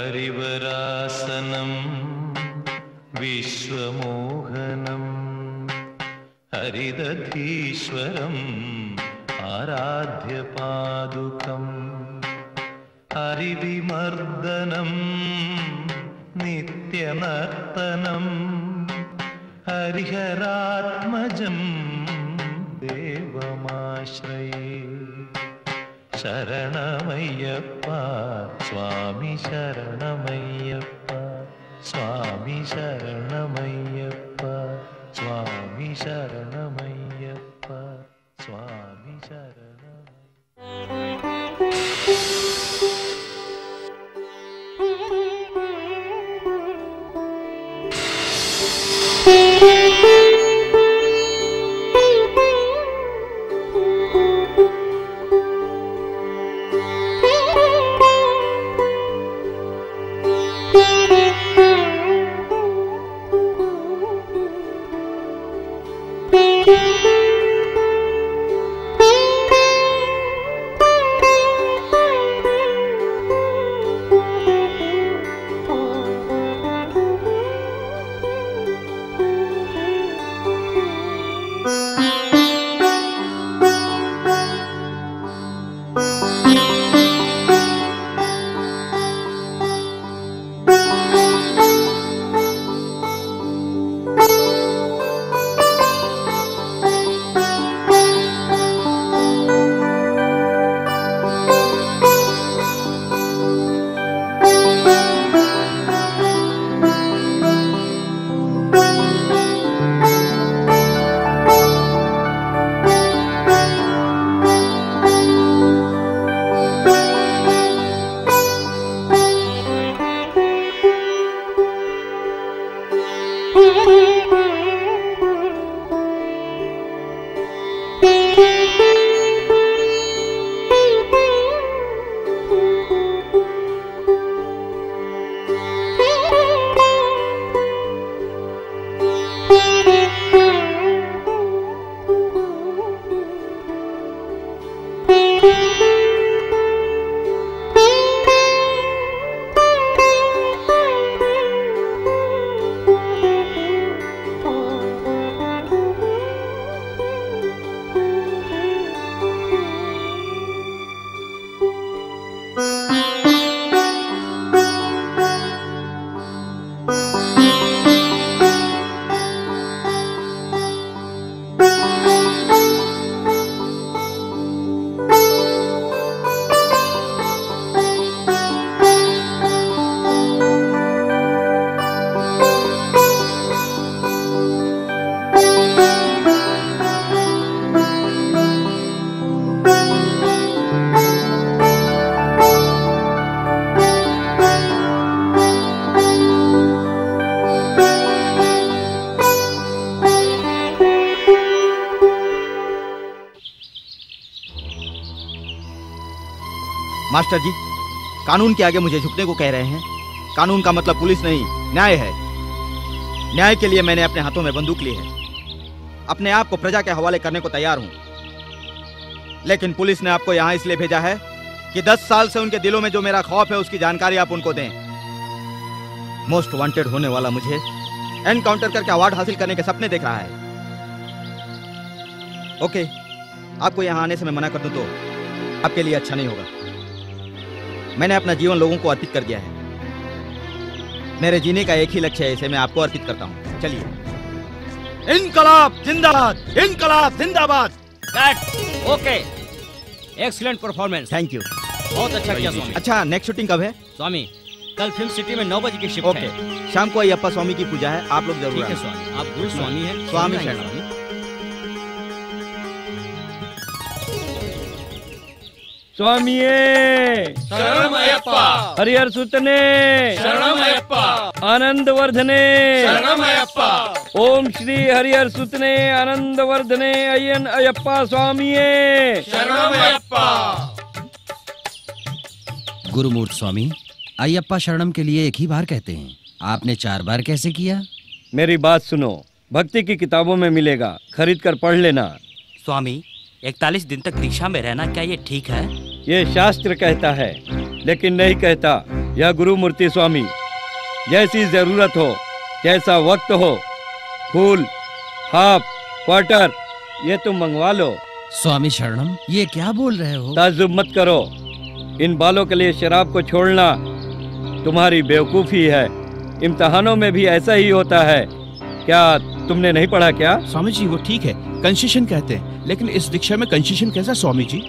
हरिवरासनं विश्वमोहनं हरिदधीश्वरम् आराध्यपादुकम् हरिविमर्दनं नित्यनर्तनं हरिहरात्मजं देवमाश्रये। शरणमय्यप्पा स्वामी शरणमय्यप्पा स्वामी शरणमय्यप्पा स्वामी शरणमय्यप्पा स्वामी मास्टर जी, कानून के आगे मुझे झुकने को कह रहे हैं। कानून का मतलब पुलिस नहीं, न्याय है। न्याय के लिए मैंने अपने हाथों में बंदूक ली है। अपने आप को प्रजा के हवाले करने को तैयार हूं। लेकिन पुलिस ने आपको यहां इसलिए भेजा है कि 10 साल से उनके दिलों में जो मेरा खौफ है उसकी जानकारी आप उनको दें। मोस्ट वांटेड होने वाला मुझे एनकाउंटर करके अवार्ड हासिल करने के सपने देख रहा है। ओके, आपको यहां आने से मैं मना कर दूं तो आपके लिए अच्छा नहीं होगा। मैंने अपना जीवन लोगों को अर्पित कर दिया है। मेरे जीने का एक ही लक्ष्य है, इसे मैं आपको अर्पित करता हूं। चलिए। इनकलाब जिंदाबाद, इनकलाब जिंदाबाद। Okay, excellent performance. Thank you, बहुत अच्छा किया स्वामी। अच्छा, नेक्स्ट शूटिंग कब है? स्वामी, कल फिल्म सिटी में 9 बजे की शिफ्ट है। ओके, शाम को अय्यप्पा स्वामी की पूजा है, आप लोग जरूर ठीक है स्वामी। आप गुरु स्वामी हैं। स्वामी शरण। स्वामिये शरणमयप्पा, हरिहर सुतने शरणमयप्पा, आनंद वर्धने शरणमयप्पा, ओम श्री हरिहर सुतने आनंद वर्धने अय्यन अयप्पा स्वामिये शरणमयप्पा। गुरुमूर्त स्वामी, अयप्पा शरणम के लिए एक ही बार कहते हैं, आपने 4 बार कैसे किया? मेरी बात सुनो, भक्ति की किताबों में मिलेगा, खरीद कर पढ़ लेना। स्वामी, 41 दिन तक दीक्षा में रहना क्या ये ठीक है? ये शास्त्र कहता है, लेकिन नहीं कहता या गुरु मूर्ति स्वामी, जैसी जरूरत हो, जैसा वक्त हो, फूल, हाफ, क्वार्टर, ये तुम मंगवा लो। स्वामी शरणम, ये क्या बोल रहे हो? ताज्जुब मत करो। इन बालों के लिए शराब को छोड़ना तुम्हारी बेवकूफी है। इम्तिहानों में भी ऐसा ही होता है। क्या तुमने नहीं पढ़ा क्या? स्वामी जी वो ठीक है, कंसेशन कहते हैं, लेकिन इस दीक्षा में कंसेशन कैसा स्वामी जी?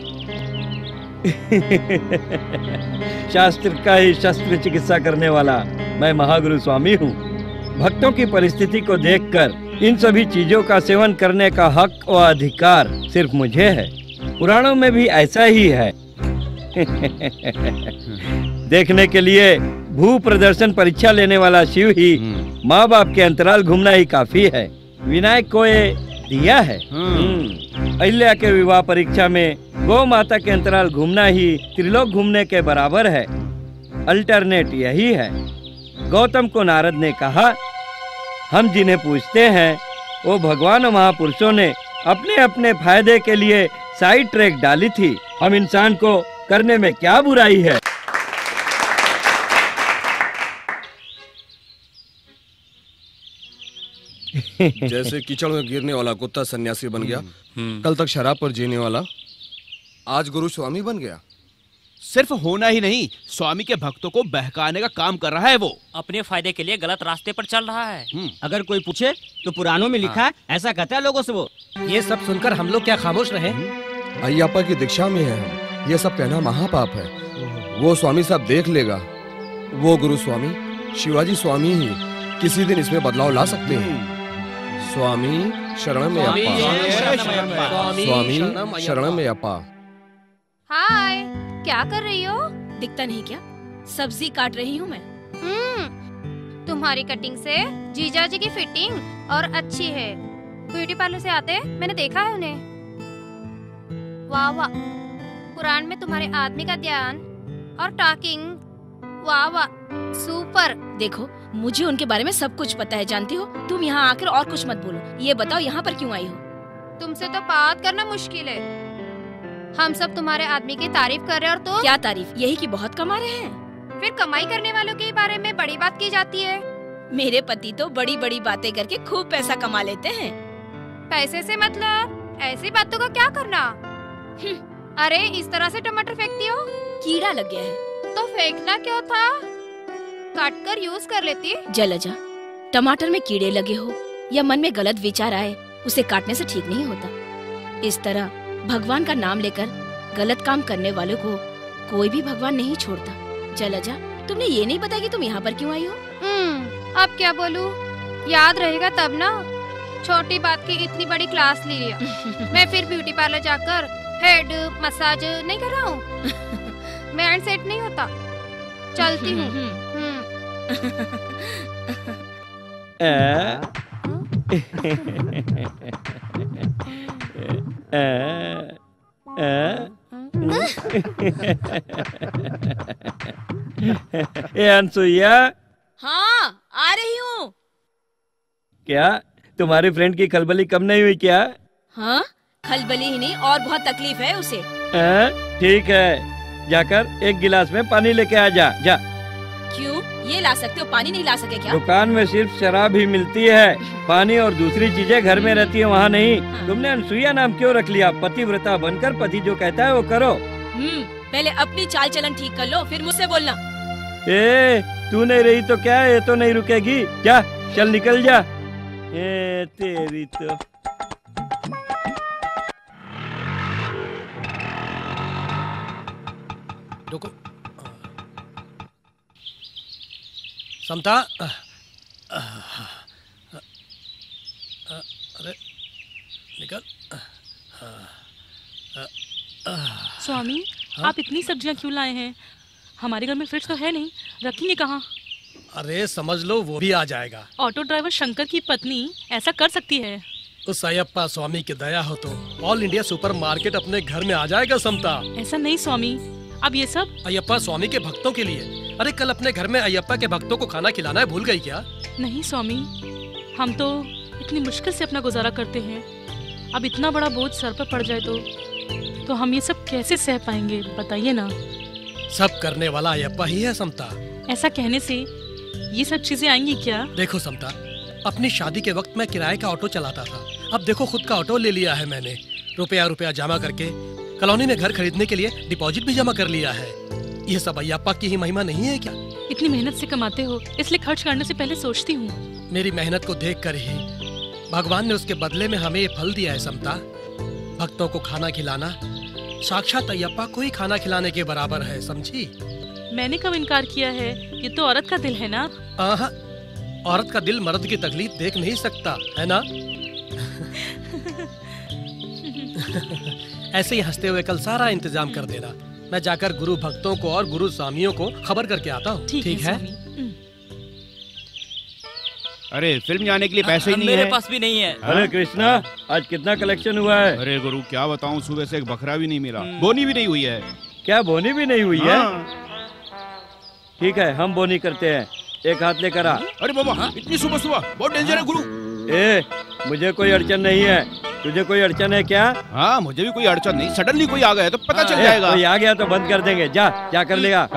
शास्त्र का ही शस्त्र चिकित्सा करने वाला मैं महागुरु स्वामी हूँ। भक्तों की परिस्थिति को देखकर इन सभी चीजों का सेवन करने का हक और अधिकार सिर्फ मुझे है। पुराणों में भी ऐसा ही है। देखने के लिए भू प्रदर्शन परीक्षा लेने वाला शिव ही माँ बाप के अंतराल घूमना ही काफी है। विनायक को ये दिया है। अहिल्या के विवाह परीक्षा में गौ माता के अंतराल घूमना ही त्रिलोक घूमने के बराबर है। अल्टरनेट यही है। गौतम को नारद ने कहा, हम जिन्हें पूछते हैं वो भगवान और महापुरुषों ने अपने अपने फायदे के लिए साइड ट्रैक डाली थी। हम इंसान को करने में क्या बुराई है? जैसे कीचड़ में गिरने वाला कुत्ता सन्यासी बन गया, कल तक शराब पर जीने वाला आज गुरु स्वामी बन गया। सिर्फ होना ही नहीं, स्वामी के भक्तों को बहकाने का काम कर रहा है वो। अपने फायदे के लिए गलत रास्ते पर चल रहा है। अगर कोई पूछे तो पुराणों में लिखा है, ऐसा कहता है लोगों से वो। ये सब सुनकर हम लोग क्या खामोश रहे? अय्यप्पा की दीक्षा में है हम, ये सब कहना महापाप है। वो स्वामी साहब देख लेगा। वो गुरु स्वामी शिवाजी स्वामी ही किसी दिन इसमें बदलाव ला सकते हैं। स्वामी शरणमयप्पा, स्वामी शरणमयप्पा। हाय, क्या कर रही हो? दिखता नहीं क्या? सब्जी काट रही हूँ मैं। तुम्हारी कटिंग से जीजा जी की फिटिंग और अच्छी है। ब्यूटी पार्लर से आते मैंने देखा है उन्हें। वाह वाह, पुराण में तुम्हारे आदमी का ध्यान और टॉकिंग, वाह वाह, सुपर। देखो, मुझे उनके बारे में सब कुछ पता है, जानती हो। तुम यहाँ आकर और कुछ मत बोलो। ये बताओ यहाँ पर क्यों आई हो? तुमसे तो बात करना मुश्किल है। हम सब तुम्हारे आदमी की तारीफ कर रहे हैं और तो क्या तारीफ? यही कि बहुत कमा रहे हैं। फिर कमाई करने वालों के बारे में बड़ी बात की जाती है। मेरे पति तो बड़ी बड़ी बातें करके खूब पैसा कमा लेते हैं। पैसे से मतलब? ऐसी बातों का क्या करना? अरे इस तरह से टमाटर फेंकती हो? कीड़ा लग गया है। तो फेंकना क्यों था? काट कर यूज कर लेती। जलजा, टमाटर में कीड़े लगे हो या मन में गलत विचार आए, उसे काटने से ठीक नहीं होता। इस तरह भगवान का नाम लेकर गलत काम करने वालों को कोई भी भगवान नहीं छोड़ता। जलजा, तुमने ये नहीं बताया कि तुम यहाँ पर क्यों आई हो? अब क्या बोलूं? याद रहेगा तब ना। छोटी बात की इतनी बड़ी क्लास ली लिया। मैं फिर ब्यूटी पार्लर जाकर हेड मसाज नहीं कर रहा हूँ। मैं सेट नहीं होता। चलती हूँ। अनसुईया। हाँ, आ रही हूँ। क्या तुम्हारी फ्रेंड की खलबली कम नहीं हुई क्या? हाँ, खलबली ही नहीं और बहुत तकलीफ है उसे। ठीक है, जाकर एक गिलास में पानी लेके आ जा। जा। क्यों? ये ला सकते हो, पानी नहीं ला सके क्या? दुकान में सिर्फ शराब ही मिलती है, पानी और दूसरी चीजें घर में रहती है, वहाँ नहीं। तुमने अनसुईया नाम क्यों रख लिया? पतिव्रता बनकर पति जो कहता है वो करो। पहले अपनी चाल चलन ठीक कर लो, फिर मुझसे बोलना। तू नहीं रही तो क्या, ये तो नहीं रुकेगी। जा, चल निकल जा। तेरी तो रुको। समता, अरे निकल। स्वामी, आप इतनी सब्जियां क्यों लाए हैं? हमारे घर में फ्रिज तो है नहीं, रखेंगे कहाँ? अरे समझ लो वो भी आ जाएगा। ऑटो ड्राइवर शंकर की पत्नी ऐसा कर सकती है? उस अयप्पा स्वामी की दया हो तो ऑल इंडिया सुपरमार्केट अपने घर में आ जाएगा समता। ऐसा नहीं स्वामी, अब ये सब अयप्पा स्वामी के भक्तों के लिए। अरे कल अपने घर में अयप्पा के भक्तों को खाना खिलाना है, भूल गई क्या? नहीं स्वामी, हम तो इतनी मुश्किल से अपना गुजारा करते हैं। अब इतना बड़ा बोझ सर पर पड़ जाए तो हम ये सब कैसे सह पाएंगे, बताइए ना। सब करने वाला अयप्पा ही है समता। ऐसा कहने से ये सब चीजें आएंगी क्या? देखो समता, अपनी शादी के वक्त मैं किराए का ऑटो चलाता था। अब देखो खुद का ऑटो ले लिया है मैंने। रुपया जमा करके कॉलोनी में घर खरीदने के लिए डिपॉजिट भी जमा कर लिया है। ये सब अय्यप्पा की ही महिमा नहीं है क्या? इतनी मेहनत से कमाते हो, इसलिए खर्च करने से पहले सोचती हूँ। मेरी मेहनत को देखकर ही भगवान ने उसके बदले में हमें ये फल दिया है समता। भक्तों को खाना खिलाना साक्षात अय्यप्पा को ही खाना खिलाने के बराबर है, समझी? मैंने कब इनकार किया है? ये तो औरत का दिल है ना। औरत का दिल मर्द की तकलीफ देख नहीं सकता है ना। ऐसे ही हंसते हुए कल सारा इंतजाम कर देना। मैं जाकर गुरु भक्तों को और गुरु स्वामियों को खबर करके आता हूँ। ठीक है? अरे फिल्म जाने के लिए पैसे ही नहीं मेरे है। पास भी नहीं है। अरे कृष्णा, आज कितना कलेक्शन हुआ है? अरे गुरु क्या बताऊं, सुबह से एक बकरा भी नहीं मिला, बोनी भी नहीं हुई है। क्या बोनी भी नहीं हुई है? हाँ। ठीक है, हम बोनी करते हैं। एक हाथ लेकर आ। अरे बाबा, इतनी सुबह सुबह बहुत डेंजर है गुरु। मुझे कोई अड़चन नहीं है, तुझे कोई अड़चन है क्या? हाँ, मुझे भी कोई अड़चन नहीं। सडनली कोई आ गया तो पता चल जाएगा। कोई आ गया तो बंद कर देंगे। जा कर लेगा।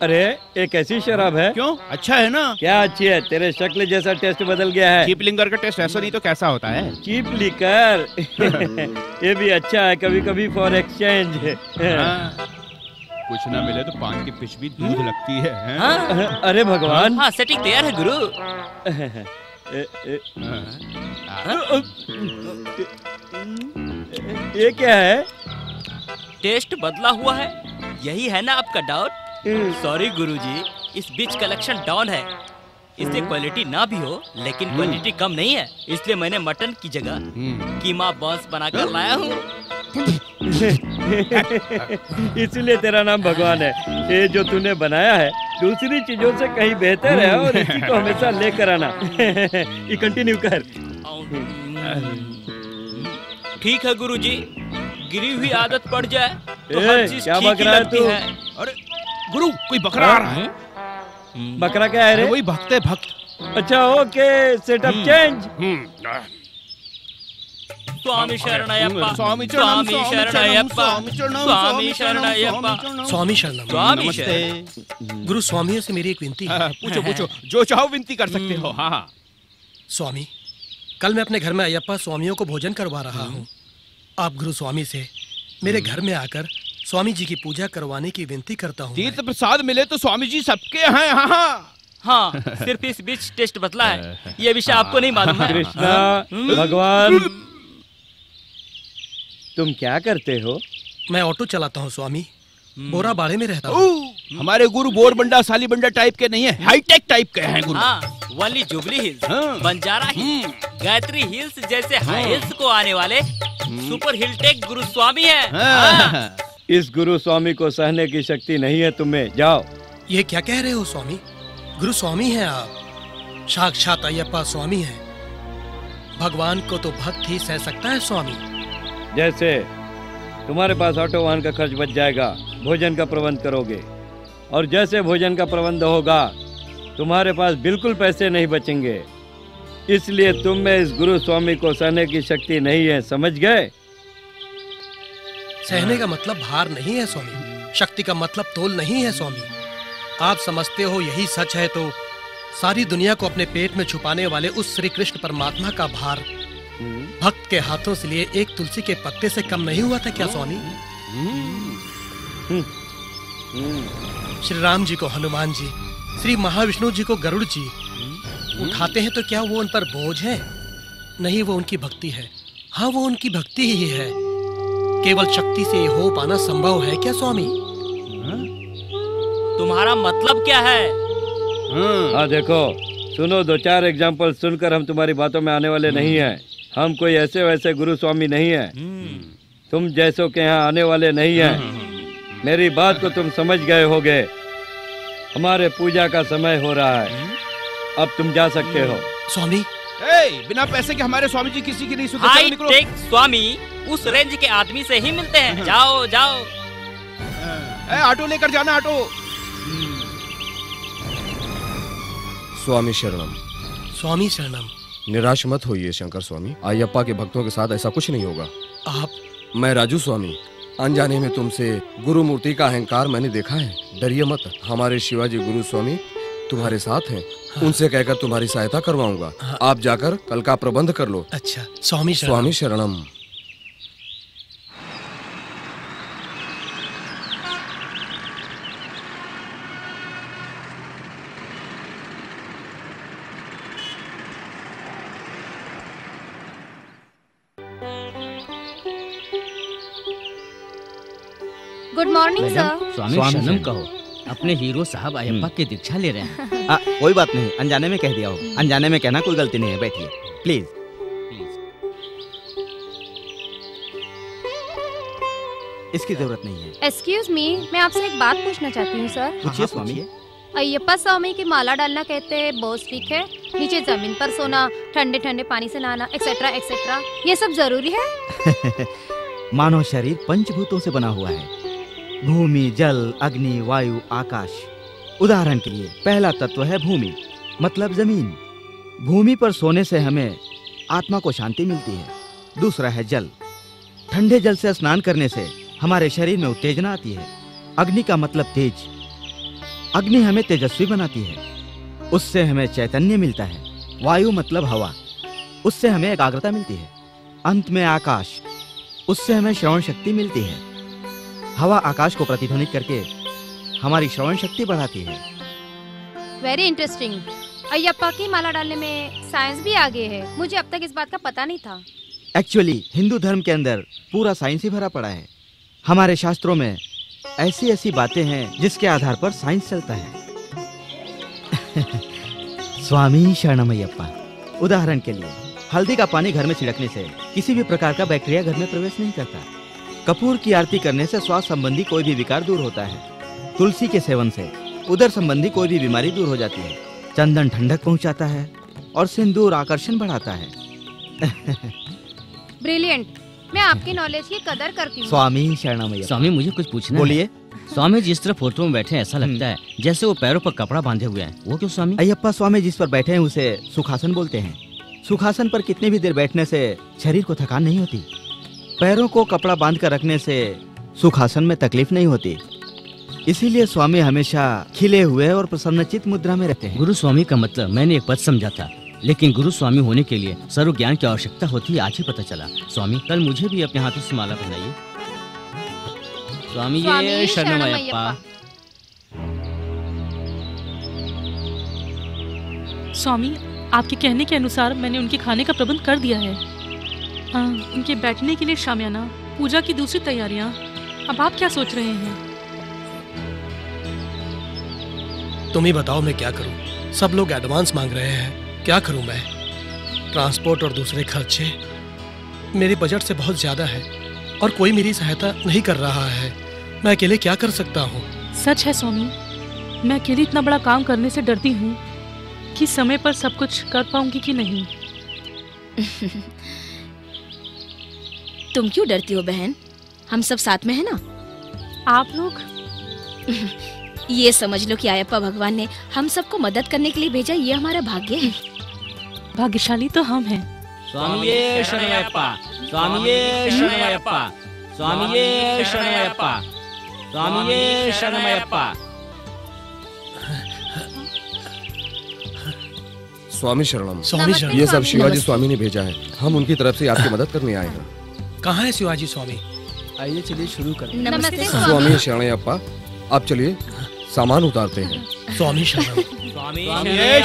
अरे एक ऐसी शराब है। क्यों? अच्छा है ना? क्या अच्छी है? तेरे शक्ल जैसा टेस्ट बदल गया है। चीप लिकर का टेस्ट ऐसा नहीं तो कैसा होता है? चीप लिकर ये भी अच्छा है कभी कभी फॉर एक्सचेंज। कुछ ना मिले तो पान की पिच भी दूध लगती है। अरे भगवान। हाँ, सेटिंग तैयार है गुरु। ये क्या है? टेस्ट बदला हुआ है, यही है ना आपका डाउट? सॉरी गुरुजी, इस बीच कलेक्शन डाउन है। इससे क्वालिटी ना भी हो लेकिन क्वालिटी कम नहीं है, इसलिए मैंने मटन की जगह कीमा बॉस बनाकर लाया हूँ। इसलिए तेरा नाम भगवान है। ये जो तूने बनाया है दूसरी चीजों से कहीं बेहतर है और इसी को हमेशा लेकर आना। ये कंटिन्यू कर। ठीक है गुरुजी, गिरी हुई आदत पड़ जाए तो हर चीज क्या ठीक बक ही रहा है लगती तू? है। अरे गुरु, कोई बकरा आ रहा है। बकरा क्या है रे? वही भक्त है, भक्त। अच्छा ओके, सेटअप चेंज। स्वामी शरणयप्पा, स्वामी स्वामी शरणयप्पा, स्वामी शरणयप्पा, स्वामी शरणम। स्वामी शरणम। गुरु स्वामियों से मेरी एक विनती है। पूछो पूछो, जो चाहो विनती कर सकते हो। हाँ। स्वामी, कल मैं अपने घर में अय्यप्पा स्वामियों को भोजन करवा रहा हूँ। आप गुरु स्वामी से मेरे घर में आकर स्वामी जी की पूजा करवाने की विनती करता हूँ। तीर्थ प्रसाद मिले तो स्वामी जी सबके हैं। हाँ, सिर्फ इस बीच टेस्ट बदला है, ये विषय आपको नहीं मालूम है। कृष्णा भगवान, तुम क्या करते हो? मैं ऑटो चलाता हूँ स्वामी, बोरा बाड़े में रहता हूँ। हमारे गुरु बोरबंडा सालीबंडा टाइप के नहीं है, हाईटेक टाइप के हैं गुरु। हाँ, वली जुबली हिल्स, बंजारा हिल्स, गायत्री हिल्स जैसे हाई हिल्स को आने वाले सुपर हिलटेक गुरु स्वामी है। इस गुरु स्वामी को सहने की शक्ति नहीं है तुम्हें, जाओ। ये क्या कह रहे हो स्वामी? गुरु स्वामी हैं आप, साक्षात अय्यप्पा स्वामी हैं। भगवान को तो भक्त ही सह सकता है स्वामी। जैसे तुम्हारे पास ऑटो वाहन का खर्च बच जाएगा, भोजन का प्रबंध करोगे, और जैसे भोजन का प्रबंध होगा तुम्हारे पास बिल्कुल पैसे नहीं बचेंगे। इसलिए तुम में इस गुरु स्वामी को सहने की शक्ति नहीं है, समझ गए? सहने का मतलब भार नहीं है स्वामी, शक्ति का मतलब तोल नहीं है स्वामी। आप समझते हो यही सच है तो सारी दुनिया को अपने पेट में छुपाने वाले उस श्री कृष्ण परमात्मा का भार भक्त के हाथों से लिए एक तुलसी के पत्ते से कम नहीं हुआ था क्या स्वामी? श्री राम जी को हनुमान जी, श्री महाविष्णु जी को गरुड़ जी उठाते हैं तो क्या वो उन पर बोझ है? नहीं, वो उनकी भक्ति है। हाँ, वो उनकी भक्ति ही है। केवल शक्ति से हो पाना संभव है क्या स्वामी? तुम्हारा मतलब क्या है? हाँ देखो, सुनो, दो चार एग्जाम्पल सुनकर हम तुम्हारी बातों में आने वाले नहीं हैं। हम कोई ऐसे वैसे गुरु स्वामी नहीं हैं। तुम जैसों के यहाँ आने वाले नहीं हैं। मेरी बात को तुम समझ गए होगे। हमारे पूजा का समय हो रहा है, अब तुम जा सकते हो। स्वामी, बिना पैसे के हमारे स्वामी जी किसी की नहीं सुनते। हाई टेक स्वामी उस रेंज के आदमी से ही मिलते हैं। जाओ जाओ। ऑटो लेकर जाना, ऑटो। स्वामी शरणम, स्वामी शरणम। निराश मत होइए शंकर स्वामी, अयप्पा के भक्तों के साथ ऐसा कुछ नहीं होगा। आप? मैं राजू स्वामी। अनजाने में तुमसे गुरु मूर्ति का अहंकार मैंने देखा है। डरिए मत, हमारे शिवाजी गुरु स्वामी तुम्हारे साथ हैं। उनसे कहकर तुम्हारी सहायता करवाऊंगा। आप जाकर कल का प्रबंध कर लो। अच्छा, स्वामी शरणम। स्वामी शरणम। Good morning madam, sir. स्वामी शरणम कहो। अपने हीरो साहब अयप्पा की दीक्षा ले रहे हैं। कोई बात नहीं, अनजाने में कह दिया हो। अनजाने में कहना कोई गलती नहीं है। बैठिए प्लीज। इसकी जरूरत नहीं है। एक्सक्यूज मी, मैं आपसे एक बात पूछना चाहती हूँ सर। पूछिए स्वामी। अयप्पा स्वामी की माला डालना कहते हैं बहुत ठीक है। नीचे जमीन पर सोना, ठंडे ठंडे पानी से नहाना, एक्सेट्रा एक्सेट्रा, ये सब जरूरी है? मानव शरीर पंचभूतों से बना हुआ है। भूमि, जल, अग्नि, वायु, आकाश। उदाहरण के लिए पहला तत्व है भूमि, मतलब जमीन। भूमि पर सोने से हमें आत्मा को शांति मिलती है। दूसरा है जल। ठंडे जल से स्नान करने से हमारे शरीर में उत्तेजना आती है। अग्नि का मतलब तेज। अग्नि हमें तेजस्वी बनाती है, उससे हमें चैतन्य मिलता है। वायु मतलब हवा, उससे हमें एकाग्रता मिलती है। अंत में आकाश, उससे हमें श्रवण शक्ति मिलती है। हवा आकाश को प्रतिध्वनित करके हमारी श्रवण शक्ति बढ़ाती है। Very interesting. अयप्पा की माला डालने में साइंस भी आगे है। मुझे अब तक इस बात का पता नहीं था। एक्चुअली हिंदू धर्म के अंदर पूरा साइंस ही भरा पड़ा है। हमारे शास्त्रों में ऐसी ऐसी बातें हैं जिसके आधार पर साइंस चलता है। स्वामी शरणमयप्पा। उदाहरण के लिए हल्दी का पानी घर में छिड़कने से किसी भी प्रकार का बैक्टीरिया घर में प्रवेश नहीं करता। कपूर की आरती करने से श्वास संबंधी कोई भी विकार दूर होता है। तुलसी के सेवन से उदर संबंधी कोई भी बीमारी दूर हो जाती है। चंदन ठंडक पहुंचाता है और सिंदूर आकर्षण बढ़ाता है। ब्रिलियंट। मैं आपकी नॉलेज की कदर करती हूँ। स्वामी शरणमयप्पा। स्वामी मुझे कुछ पूछना बोलिए। है। स्वामी जिस तरह फोटो में बैठे ऐसा लगता है जैसे वो पैरों पर कपड़ा बांधे हुए हैं। वो क्यों स्वामी? अयप्पा स्वामी जिस पर बैठे हैं उसे सुखासन बोलते हैं। सुखासन पर कितनी भी देर बैठने से शरीर को थकान नहीं होती। पैरों को कपड़ा बांध कर रखने से सुखासन में तकलीफ नहीं होती। इसीलिए स्वामी हमेशा खिले हुए और प्रसन्नचित मुद्रा में रहते हैं। गुरु स्वामी का मतलब मैंने एक पद समझा था, लेकिन गुरु स्वामी होने के लिए सर्व ज्ञान की आवश्यकता होती है, आज ही पता चला। स्वामी कल मुझे भी अपने हाथों से माला पहनाइए। स्वामी ये शरणमयप्पा। स्वामी आपके कहने के अनुसार मैंने उनके खाने का प्रबंध कर दिया है। उनके बैठने के लिए शामियाना, पूजा की दूसरी तैयारियां। अब आप क्या सोच रहे हैं? तुम ही बताओ मैं क्या करूं। सब लोग एडवांस मांग रहे हैं, क्या करूं मैं? ट्रांसपोर्ट और दूसरे खर्चे मेरे बजट से बहुत ज्यादा है और कोई मेरी सहायता नहीं कर रहा है। मैं अकेले क्या कर सकता हूँ? सच है स्वामी, मैं अकेले इतना बड़ा काम करने से डरती हूँ कि समय पर सब कुछ कर पाऊंगी कि नहीं। तुम क्यों डरती हो बहन? हम सब साथ में है ना। आप लोग ये समझ लो कि अयप्पा भगवान ने हम सबको मदद करने के लिए भेजा। ये हमारा भाग्य है। भाग्यशाली तो हम हैं। स्वामी शरणमयप्पा। स्वामी शरणमयप्पा। स्वामी शरणमयप्पा। स्वामी शरणमयप्पा। स्वामी शरणम। स्वामी शरणम। ये सब शिवाजी स्वामी ने भेजा है। हम उनकी तरफ से आपकी मदद करने आए हैं। कहाँ है शिवाजी स्वामी? आइए चलिए शुरू करते हैं। नमस्ते स्वामी शरणमयप्पा। आप चलिए सामान उतारते हैं। स्वामी शरणम। स्वामी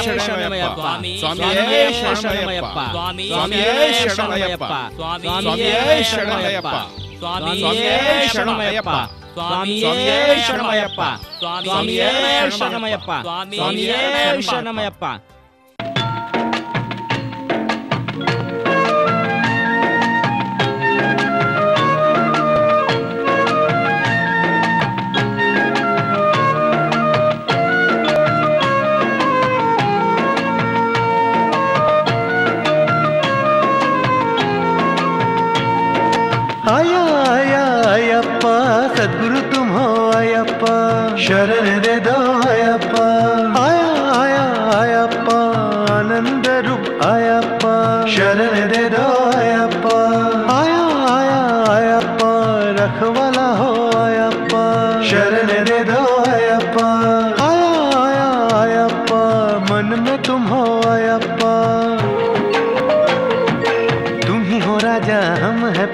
शरणमयप्पा। स्वामी शरणमयप्पा। स्वामी स्वामी शरणमयप्पा। स्वामी शरणमयप्पा। स्वामी शरणमयप्पा। स्वामी शरणमयप्पा। स्वामी शरणमयप्पा। स्वामी शरणमयप्पा। आया आया अयप्पा, सद्गुरु तुम हो अयप्पा, शरण दे दो अयप्पा। आया आया अयप्पा, आनंद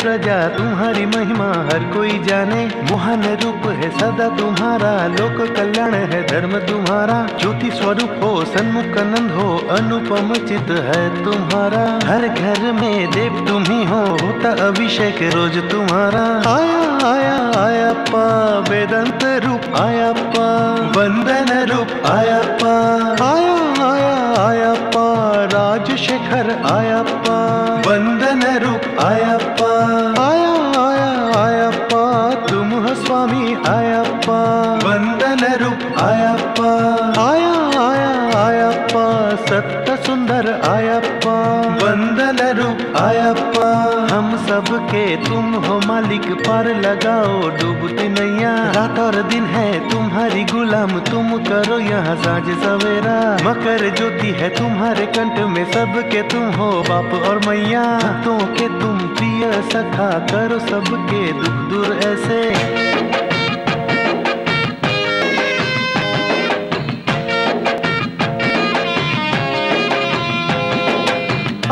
प्रजा तुम्हारी महिमा हर कोई जाने। मोहन रूप है सदा तुम्हारा, लोक कल्याण है धर्म तुम्हारा। ज्योति स्वरूप हो, सन्मुख आनंद हो, अनुपम चित है तुम्हारा। हर घर में देव तुम ही हो, होता अभिषेक रोज तुम्हारा। आया आया आयप्पा वेदांत रूप आयप्पा, वंदन रूप आयप्पा। आया आया आयप्पा राजशेखर आयप्पा, वंदन रूप आयप्पा। आया आया आयप्पा तुम हो स्वामी आयप्पा, वंदन रूप आयप्पा। आया आया आयप्पा सत्य सुंदर आयप्पा, वंदन रूप आयप्पा। हम सबके तुम हो मालिक, पार लगाओ डूबती नैया। रात और दिन है तुम्हारी गुलाम, तुम करो यहाँ साँझ सवेरा। मकर ज्योति है तुम्हारे कंठ में, सबके तुम हो बाप और मैया। भक्तों के तुम प्रिय सखा, करो सबके दुख दूर ऐसे।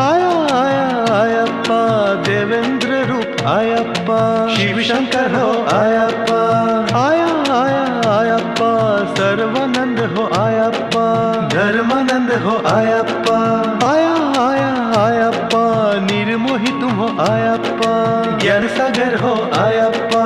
आया आया आयप्पा देवेंद्र रूप आयप्पा, शिव शंकर हो आयप्पा। आया आया आयप्पा सर्वानंद हो आयप्पा, धर्मानंद हो आयप्पा। आया आया आयप्पा निर्मोही तुम हो आयप्पा, ज्ञान सागर हो आयप्पा।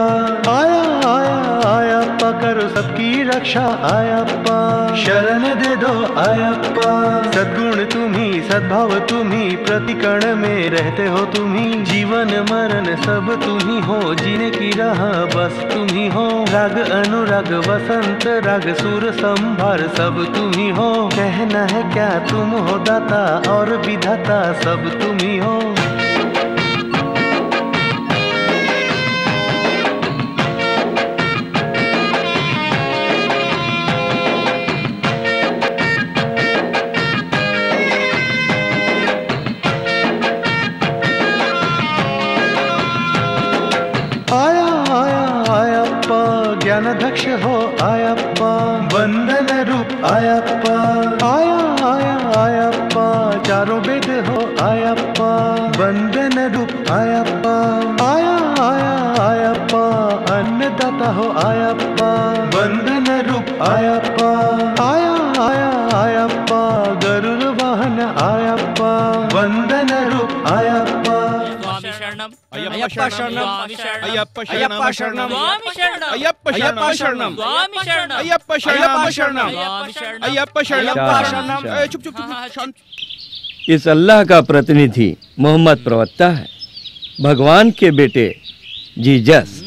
आया आया आयप्पा करो सबकी रक्षा आयप्पा, शरण दे दो आयप्पा। सद्गुण तुम्ही, सद्भाव तुम्ही, प्रतिकण में रहते हो तुम्ही। जीवन मरण सब तुम्ही हो, जीने की राह बस तुम्ही हो। राग अनुराग वसंत राग सुर संभार सब तुम्ही हो। कहना है क्या तुम हो दाता और विधाता सब तुम्ही हो। आया आया आयप्पा ज्ञानदक्ष हो आयप्पा, वंदन रूप आयप्पा। आया आया आयप्पा चारों वेद हो आयप्पा, वंदन रूप आयप्पा। आया आया आयप्पा अन्नदाता हो आयप्पा, वंदन रूप आयप्पा। आया आया आयप्पा गरुड़ वाहन आयप्पा, वंदन रूप आयप्पा। अय्यप्पा शरणम, अय्यप्पा शरणम, अय्यप्पा शरणम, अय्यप्पा शरणम, अय्यप्पा शरणम, अय्यप्पा शरणम। चुप चुप चुप शांत। इस अल्लाह का प्रतिनिधि मोहम्मद प्रवक्ता है, भगवान के बेटे जीसस।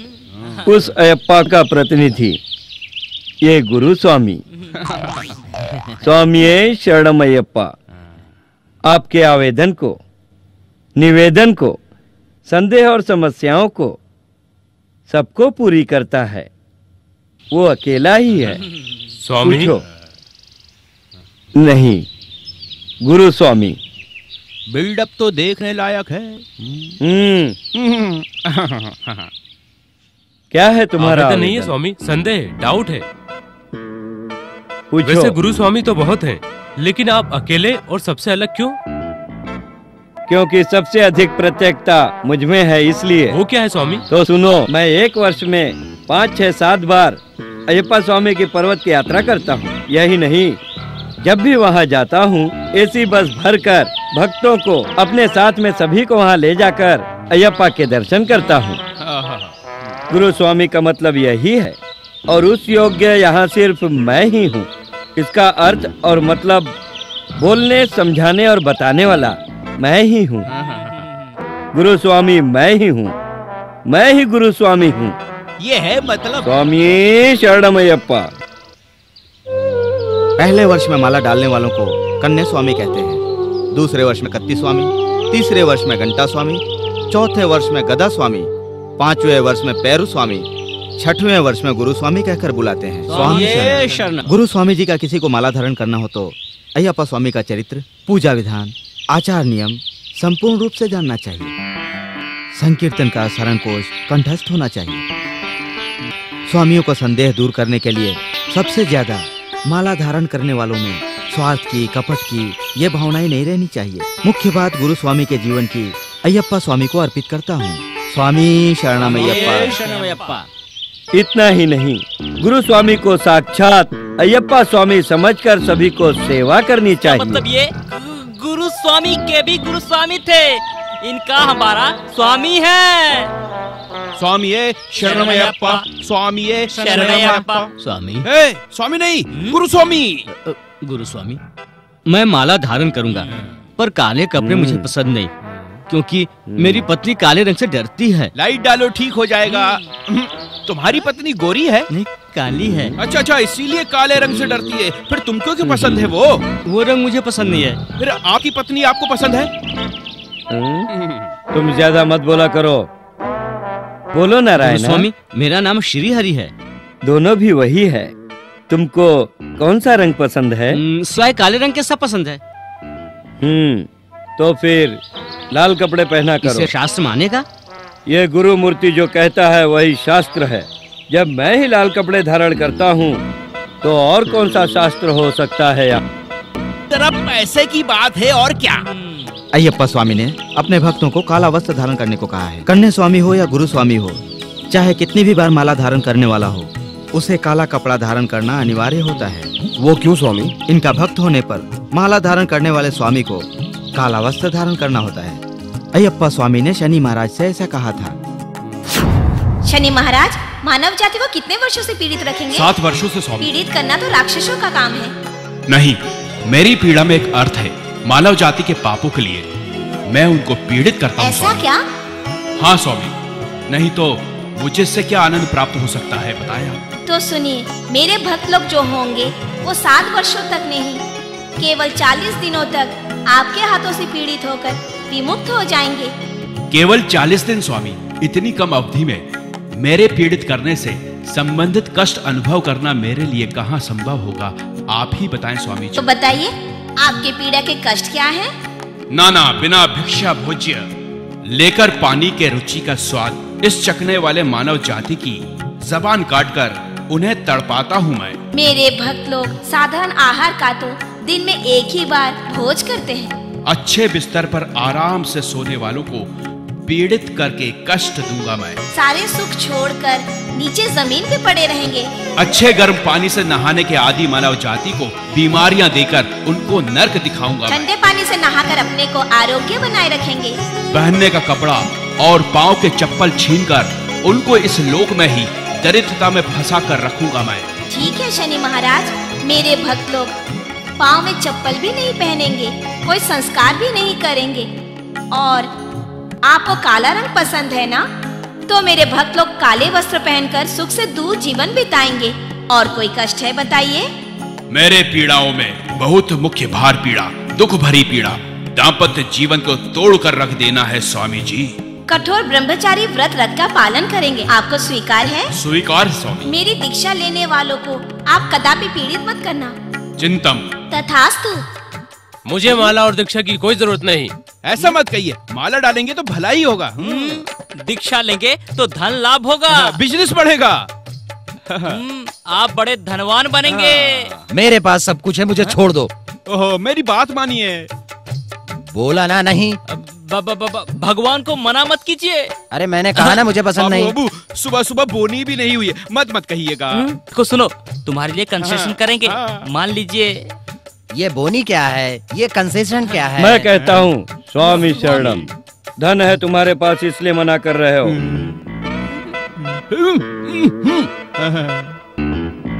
उस अयप्पा का प्रतिनिधि ये गुरु स्वामी। स्वामी शरणम अयप्पा आपके आवेदन को, निवेदन को, संदेह और समस्याओं को सबको पूरी करता है। वो अकेला ही है। स्वामी पूछो। नहीं, गुरु स्वामी। बिल्डअप तो देखने लायक है। क्या है तुम्हारा आवेदन? नहीं है स्वामी, संदेह, डाउट है। पूछो। वैसे गुरु स्वामी तो बहुत हैं, लेकिन आप अकेले और सबसे अलग क्यों? क्योंकि सबसे अधिक प्रत्यक्षता मुझ में है, इसलिए। वो क्या है स्वामी? तो सुनो, मैं एक वर्ष में 5, 6, 7 बार अयप्पा स्वामी की पर्वत की यात्रा करता हूँ। यही नहीं, जब भी वहाँ जाता हूँ एसी बस भरकर भक्तों को अपने साथ में सभी को वहाँ ले जाकर अयप्पा के दर्शन करता हूँ। गुरु स्वामी का मतलब यही है, और उस योग्य यहाँ सिर्फ मैं ही हूँ। इसका अर्थ और मतलब बोलने, समझाने और बताने वाला मैं ही हूँ। गुरु स्वामी मैं ही हूँ, मैं ही गुरु स्वामी हूँ। ये है मतलब। स्वामी शरणम अयप्पा। पहले वर्ष में माला डालने वालों को कन्या स्वामी कहते हैं, दूसरे वर्ष में कत्ती स्वामी, तीसरे वर्ष में घंटा स्वामी, चौथे वर्ष में गदा स्वामी, 5वें वर्ष में पैरू स्वामी, 6वें वर्ष में गुरु स्वामी कहकर बुलाते हैं। स्वामी शरण। गुरु स्वामी जी का किसी को माला धारण करना हो तो अयप्पा स्वामी का चरित्र, पूजा विधान, आचार नियम संपूर्ण रूप से जानना चाहिए। संकीर्तन का शरण कोश कंठस्थ होना चाहिए। स्वामियों को संदेह दूर करने के लिए सबसे ज्यादा माला धारण करने वालों में स्वार्थ की, कपट की ये भावनाएं नहीं रहनी चाहिए। मुख्य बात गुरु स्वामी के जीवन की अयप्पा स्वामी को अर्पित करता हूँ। स्वामी शरणमय्यप्पा। शरणमय्यप्पा। इतना ही नहीं, गुरु स्वामी को साक्षात अय्यप्पा स्वामी समझकर सभी को सेवा करनी चाहिए। मतलब ये गुरु स्वामी के भी गुरु स्वामी थे, इनका हमारा स्वामी है। स्वामी शरणमय्यप्पा, स्वामी शरणमय्यप्पा। स्वामी स्वामी नहीं, गुरु स्वामी। गुरु स्वामी, मैं माला धारण करूंगा, पर काले कपड़े मुझे पसंद नहीं, क्योंकि मेरी पत्नी काले रंग से डरती है। लाइट डालो, ठीक हो जाएगा। तुम्हारी पत्नी गोरी है? नहीं, काली है। अच्छा, इसीलिए काले रंग से डरती है। फिर तुमको क्यों पसंद है वो रंग मुझे पसंद नहीं है। फिर आपकी पत्नी आपको पसंद है? तुम ज्यादा मत बोला करो, बोलो नारायण। स्वामी, मेरा नाम श्री हरि है। दोनों भी वही है। तुमको कौन सा रंग पसंद है? स्वयं काले रंग के सब पसंद है। तो फिर लाल कपड़े पहना करो। इसे शास्त्र मानेगा? ये गुरु मूर्ति जो कहता है वही शास्त्र है। जब मैं ही लाल कपड़े धारण करता हूँ तो और कौन सा शास्त्र हो सकता है? तेरा पैसे की बात है और क्या? अय्यप्पा स्वामी ने अपने भक्तों को काला वस्त्र धारण करने को कहा है। कन्या स्वामी हो या गुरु स्वामी हो, चाहे कितनी भी बार माला धारण करने वाला हो, उसे काला कपड़ा धारण करना अनिवार्य होता है। वो क्यों स्वामी? इनका भक्त होने पर माला धारण करने वाले स्वामी को काला वस्त्र धारण करना होता है। अय्यप्पा स्वामी ने शनि महाराज से ऐसा कहा था। शनि महाराज मानव जाति को कितने वर्षों से पीड़ित रखेंगे? 7 वर्षों से स्वामी। पीड़ित करना तो राक्षसों का काम है। नहीं, मेरी पीड़ा में एक अर्थ है। मानव जाति के पापों के लिए मैं उनको पीड़ित करता हूँ। ऐसा क्या? हाँ स्वामी, नहीं तो मुझे इससे क्या आनंद प्राप्त हो सकता है, बताया। तो सुनिए, मेरे भक्त लोग जो होंगे वो 7 वर्षों तक नहीं, केवल 40 दिनों तक आपके हाथों से पीड़ित होकर विमुक्त हो जाएंगे। केवल 40 दिन स्वामी? इतनी कम अवधि में मेरे पीड़ित करने से संबंधित कष्ट अनुभव करना मेरे लिए कहाँ संभव होगा? आप ही बताएं स्वामी जी। तो बताइए, आपके पीड़ा के कष्ट क्या है? नाना बिना भिक्षा भोज्य लेकर पानी के रुचि का स्वाद इस चखने वाले मानव जाति की जबान काटकर उन्हें तड़पाता हूँ मैं। मेरे भक्त लोग साधारण आहार का तो दिन में एक ही बार भोज करते हैं। अच्छे बिस्तर पर आराम से सोने वालों को पीड़ित करके कष्ट दूंगा मैं। सारे सुख छोड़कर नीचे जमीन पे पड़े रहेंगे। अच्छे गर्म पानी से नहाने के आदि मानव जाति को बीमारियां देकर उनको नर्क दिखाऊंगा। ठंडे पानी से नहाकर अपने को आरोग्य बनाए रखेंगे। पहनने का कपड़ा और पाँव के चप्पल छीनकर उनको इस लोक में ही दरिद्रता में फंसा कर रखूंगा मैं। ठीक है शनि महाराज, मेरे भक्त लोग पाँव में चप्पल भी नहीं पहनेंगे, कोई संस्कार भी नहीं करेंगे। और आपको काला रंग पसंद है ना, तो मेरे भक्त लोग काले वस्त्र पहनकर सुख से दूर जीवन बिताएंगे। और कोई कष्ट है बताइए? मेरे पीड़ाओं में बहुत मुख्य भार पीड़ा, दुख भरी पीड़ा, दाम्पत्य जीवन को तोड़ कर रख देना है स्वामी जी। कठोर ब्रह्मचारी व्रत रथ का पालन करेंगे, आपको स्वीकार है? स्वीकार स्वामी। मेरी दीक्षा लेने वालों को आप कदापि पीड़ित मत करना। चिंतम। तथास्तु। मुझे माला और दीक्षा की कोई जरूरत नहीं। ऐसा मत कहिए, माला डालेंगे तो भला ही होगा। दीक्षा लेंगे तो धन लाभ होगा, बिजनेस बढ़ेगा। आप बड़े धनवान बनेंगे। मेरे पास सब कुछ है, मुझे छोड़ दो। ओहो, मेरी बात मानिए। बोला ना नहीं। भगवान को मना मत कीजिए। अरे मैंने कहा ना मुझे पसंद नहीं। बाबू, सुबह सुबह बोनी भी नहीं हुई है, मत कहिएगा। को सुनो, तुम्हारे लिए कंसेशन करेंगे, मान लीजिए। ये बोनी क्या है, ये कंसेशन क्या है? मैं कहता हूँ स्वामी शरणम, धन है तुम्हारे पास इसलिए मना कर रहे हो,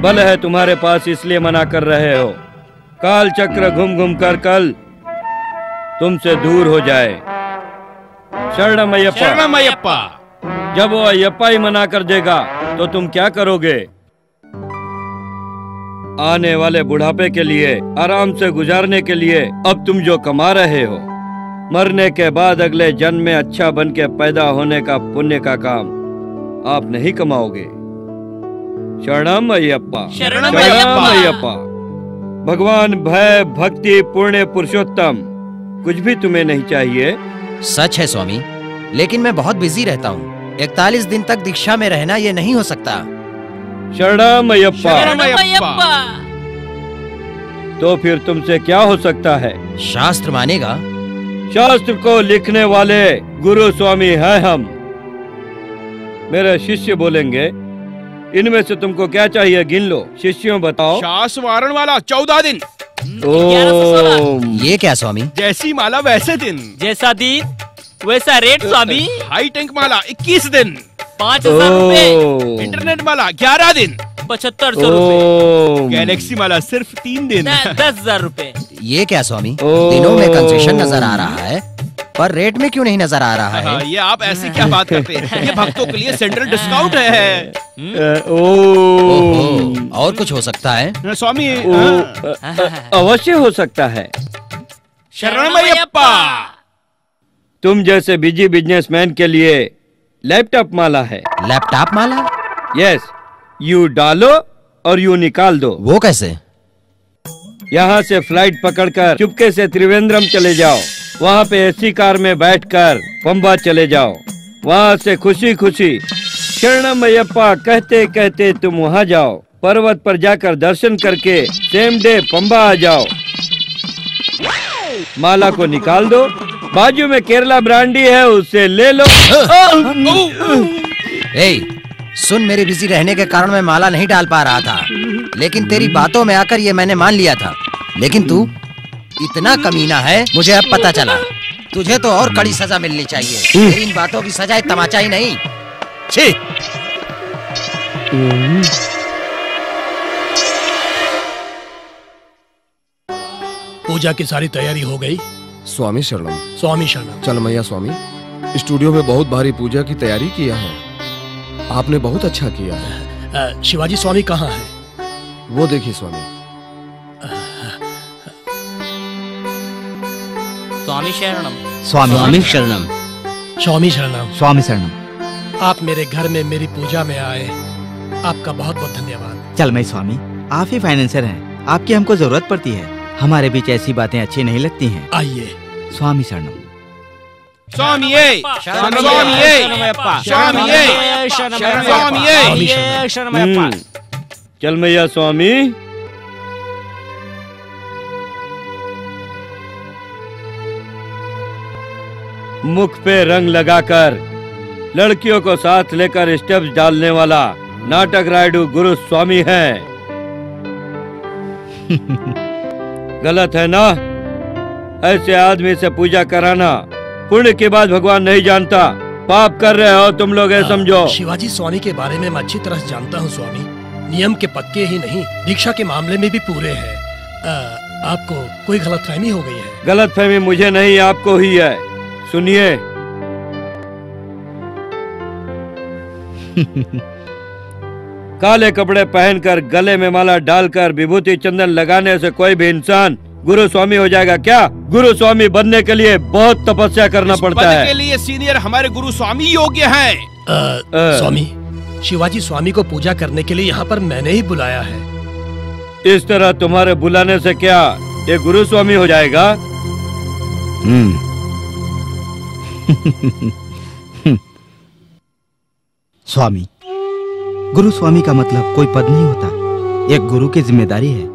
बल है तुम्हारे पास इसलिए मना कर रहे हो। काल चक्र घूम घूम कर कल तुमसे दूर हो जाए। शरणम अय्यप्पा। शरणम अय्यप्पा। जब वो अय्यप्पा ही मना कर देगा तो तुम क्या करोगे? आने वाले बुढ़ापे के लिए, आराम से गुजारने के लिए अब तुम जो कमा रहे हो, मरने के बाद अगले जन्म में अच्छा बन के पैदा होने का पुण्य का काम आप नहीं कमाओगे। शरणम अय्यप्पा। शरणम अय्यप्पा। भगवान भय भक्ति पुण्य पुरुषोत्तम कुछ भी तुम्हें नहीं चाहिए? सच है स्वामी, लेकिन मैं बहुत बिजी रहता हूँ। 41 दिन तक दीक्षा में रहना ये नहीं हो सकता। शरणम अय्यप्पा। शरणम अय्यप्पा। तो फिर तुमसे क्या हो सकता है? शास्त्र मानेगा? शास्त्र को लिखने वाले गुरु स्वामी हैं हम। मेरे शिष्य बोलेंगे। इनमें से तुमको क्या चाहिए गिन लो। शिष्यों बताओ। शास वारण वाला 14 दिन। ओम। ये क्या स्वामी? जैसी माला वैसे दिन। जैसा दिन वैसा रेट स्वामी। हाई टैंक माला 21 दिन। 5000 रुपए। इंटरनेट माला 11 दिन। 7500 रुपए। गैलेक्सी माला सिर्फ 3 दिन। 10,000 रुपए। ये क्या स्वामी? दिनों में कंसेशन नजर आ रहा है पर रेट में क्यों नहीं नजर आ रहा है? ये आप ऐसी क्या बात करते हैं? ये भक्तों के लिए सेंट्रल डिस्काउंट है। ओहो, और कुछ हो सकता है? स्वामी अवश्य हो सकता है। शरणमयप्पा। तुम जैसे बिजी बिजनेसमैन के लिए लैपटॉप माला है। Laptop Mala? यस, यू डालो और यू निकाल दो। वो कैसे? यहाँ से फ्लाइट पकड़कर चुपके से त्रिवेंद्रम चले जाओ। वहाँ पे एसी कार में बैठकर पंबा चले जाओ। वहाँ से खुशी खुशी शरणमयप्पा कहते कहते तुम वहाँ जाओ। पर्वत पर जाकर दर्शन करके सेम डे पंबा आ जाओ। माला को निकाल दो। बाजू में केरला ब्रांडी है, उससे ले लो। सुन, मेरे बिजी रहने के कारण मैं माला नहीं डाल पा रहा था, लेकिन तेरी बातों में आकर ये मैंने मान लिया था। लेकिन तू इतना कमीना है, मुझे अब पता चला। तुझे तो और कड़ी सजा मिलनी चाहिए। तेरी इन बातों की सजा तमाचा ही नहीं। छी! पूजा की सारी तैयारी हो गई? स्वामी शरणम। स्वामी शरणम। चलमैया स्वामी, स्टूडियो में बहुत भारी पूजा की तैयारी किया है। आपने बहुत अच्छा किया है। शिवाजी स्वामी कहाँ है? वो देखिए स्वामी। स्वामी शरणम। स्वामी शरणम। स्वामी शरणम। स्वामी शरणम। आप मेरे घर में मेरी पूजा में आए, आपका बहुत बहुत धन्यवाद। चलमई स्वामी, आप ही फाइनेंसर हैं, आपकी हमको जरूरत पड़ती है। हमारे बीच ऐसी बातें अच्छी नहीं लगती हैं। आइए। स्वामी शरणम। स्वामी चलमैया स्वामी। मुख पे रंग लगाकर लड़कियों को साथ लेकर स्टेप्स डालने वाला नाटक रायडू गुरु स्वामी है। गलत है ना? ऐसे आदमी से पूजा कराना पुण्य की बात भगवान नहीं जानता। पाप कर रहे हो तुम लोग, समझो। शिवाजी स्वामी के बारे में मैं अच्छी तरह से जानता हूँ स्वामी। नियम के पक्के ही नहीं, दीक्षा के मामले में भी पूरे हैं। आपको कोई गलतफहमी हो गई है? गलतफहमी मुझे नहीं, आपको ही है। सुनिए। काले कपड़े पहनकर गले में माला डालकर विभूति चंदन लगाने से कोई भी इंसान गुरु स्वामी हो जाएगा क्या? गुरु स्वामी बनने के लिए बहुत तपस्या करना पड़ता है। के लिए सीनियर हमारे गुरु स्वामी योग्य हैं। स्वामी, शिवाजी स्वामी को पूजा करने के लिए यहाँ पर मैंने ही बुलाया है। इस तरह तुम्हारे बुलाने से क्या ये गुरु स्वामी हो जाएगा? स्वामी, गुरु स्वामी का मतलब कोई पद नहीं होता, एक गुरु की जिम्मेदारी है।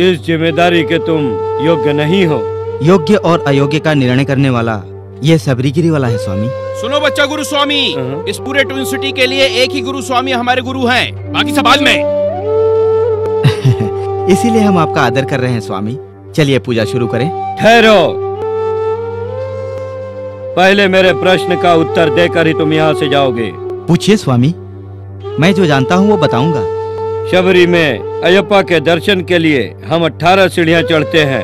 इस जिम्मेदारी के तुम योग्य नहीं हो। योग्य और अयोग्य का निर्णय करने वाला ये सबरीगिरी वाला है स्वामी। सुनो बच्चा गुरु स्वामी, इस पूरे ट्विन सिटी के लिए एक ही गुरु स्वामी हमारे गुरु हैं, बाकी सब बाद में। इसीलिए हम आपका आदर कर रहे हैं स्वामी। चलिए पूजा शुरू करें। ठहरो, पहले मेरे प्रश्न का उत्तर देकर ही तुम यहाँ से जाओगे। पूछिए स्वामी, मैं जो जानता हूँ वो बताऊंगा। शबरी में अयप्पा के दर्शन के लिए हम 18 सीढ़ियाँ चढ़ते हैं।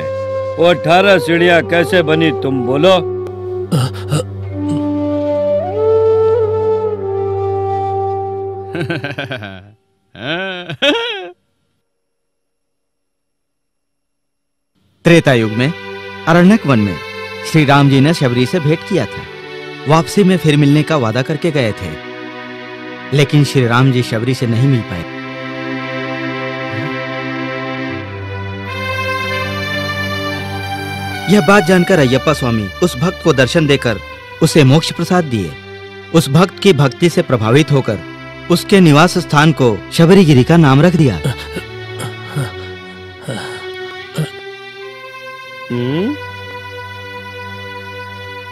वो 18 सीढ़ियाँ कैसे बनी तुम बोलो? त्रेता युग में अरण्यक वन में श्री राम जी ने शबरी से भेंट किया था। वापसी में फिर मिलने का वादा करके गए थे, लेकिन श्री राम जी शबरी से नहीं मिल पाए। यह बात जानकर अयप्पा स्वामी उस भक्त को दर्शन देकर उसे मोक्ष प्रसाद दिए। उस भक्त की भक्ति से प्रभावित होकर उसके निवास स्थान को शबरीगिरी का नाम रख दिया।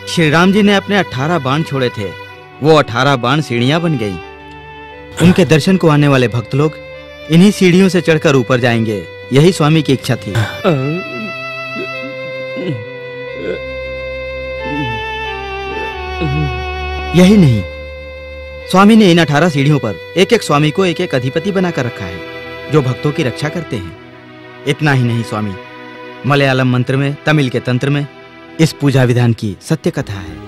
श्री राम जी ने अपने 18 बाण छोड़े थे, वो 18 बाण सीढ़ियां बन गई। उनके दर्शन को आने वाले भक्त लोग इन्हीं सीढ़ियों से चढ़कर ऊपर जाएंगे, यही स्वामी की इच्छा थी। यही नहीं, स्वामी ने इन 18 सीढ़ियों पर एक एक स्वामी को एक एक अधिपति बनाकर रखा है, जो भक्तों की रक्षा करते हैं। इतना ही नहीं स्वामी, मलयालम मंत्र में, तमिल के तंत्र में इस पूजा विधान की सत्य कथा है।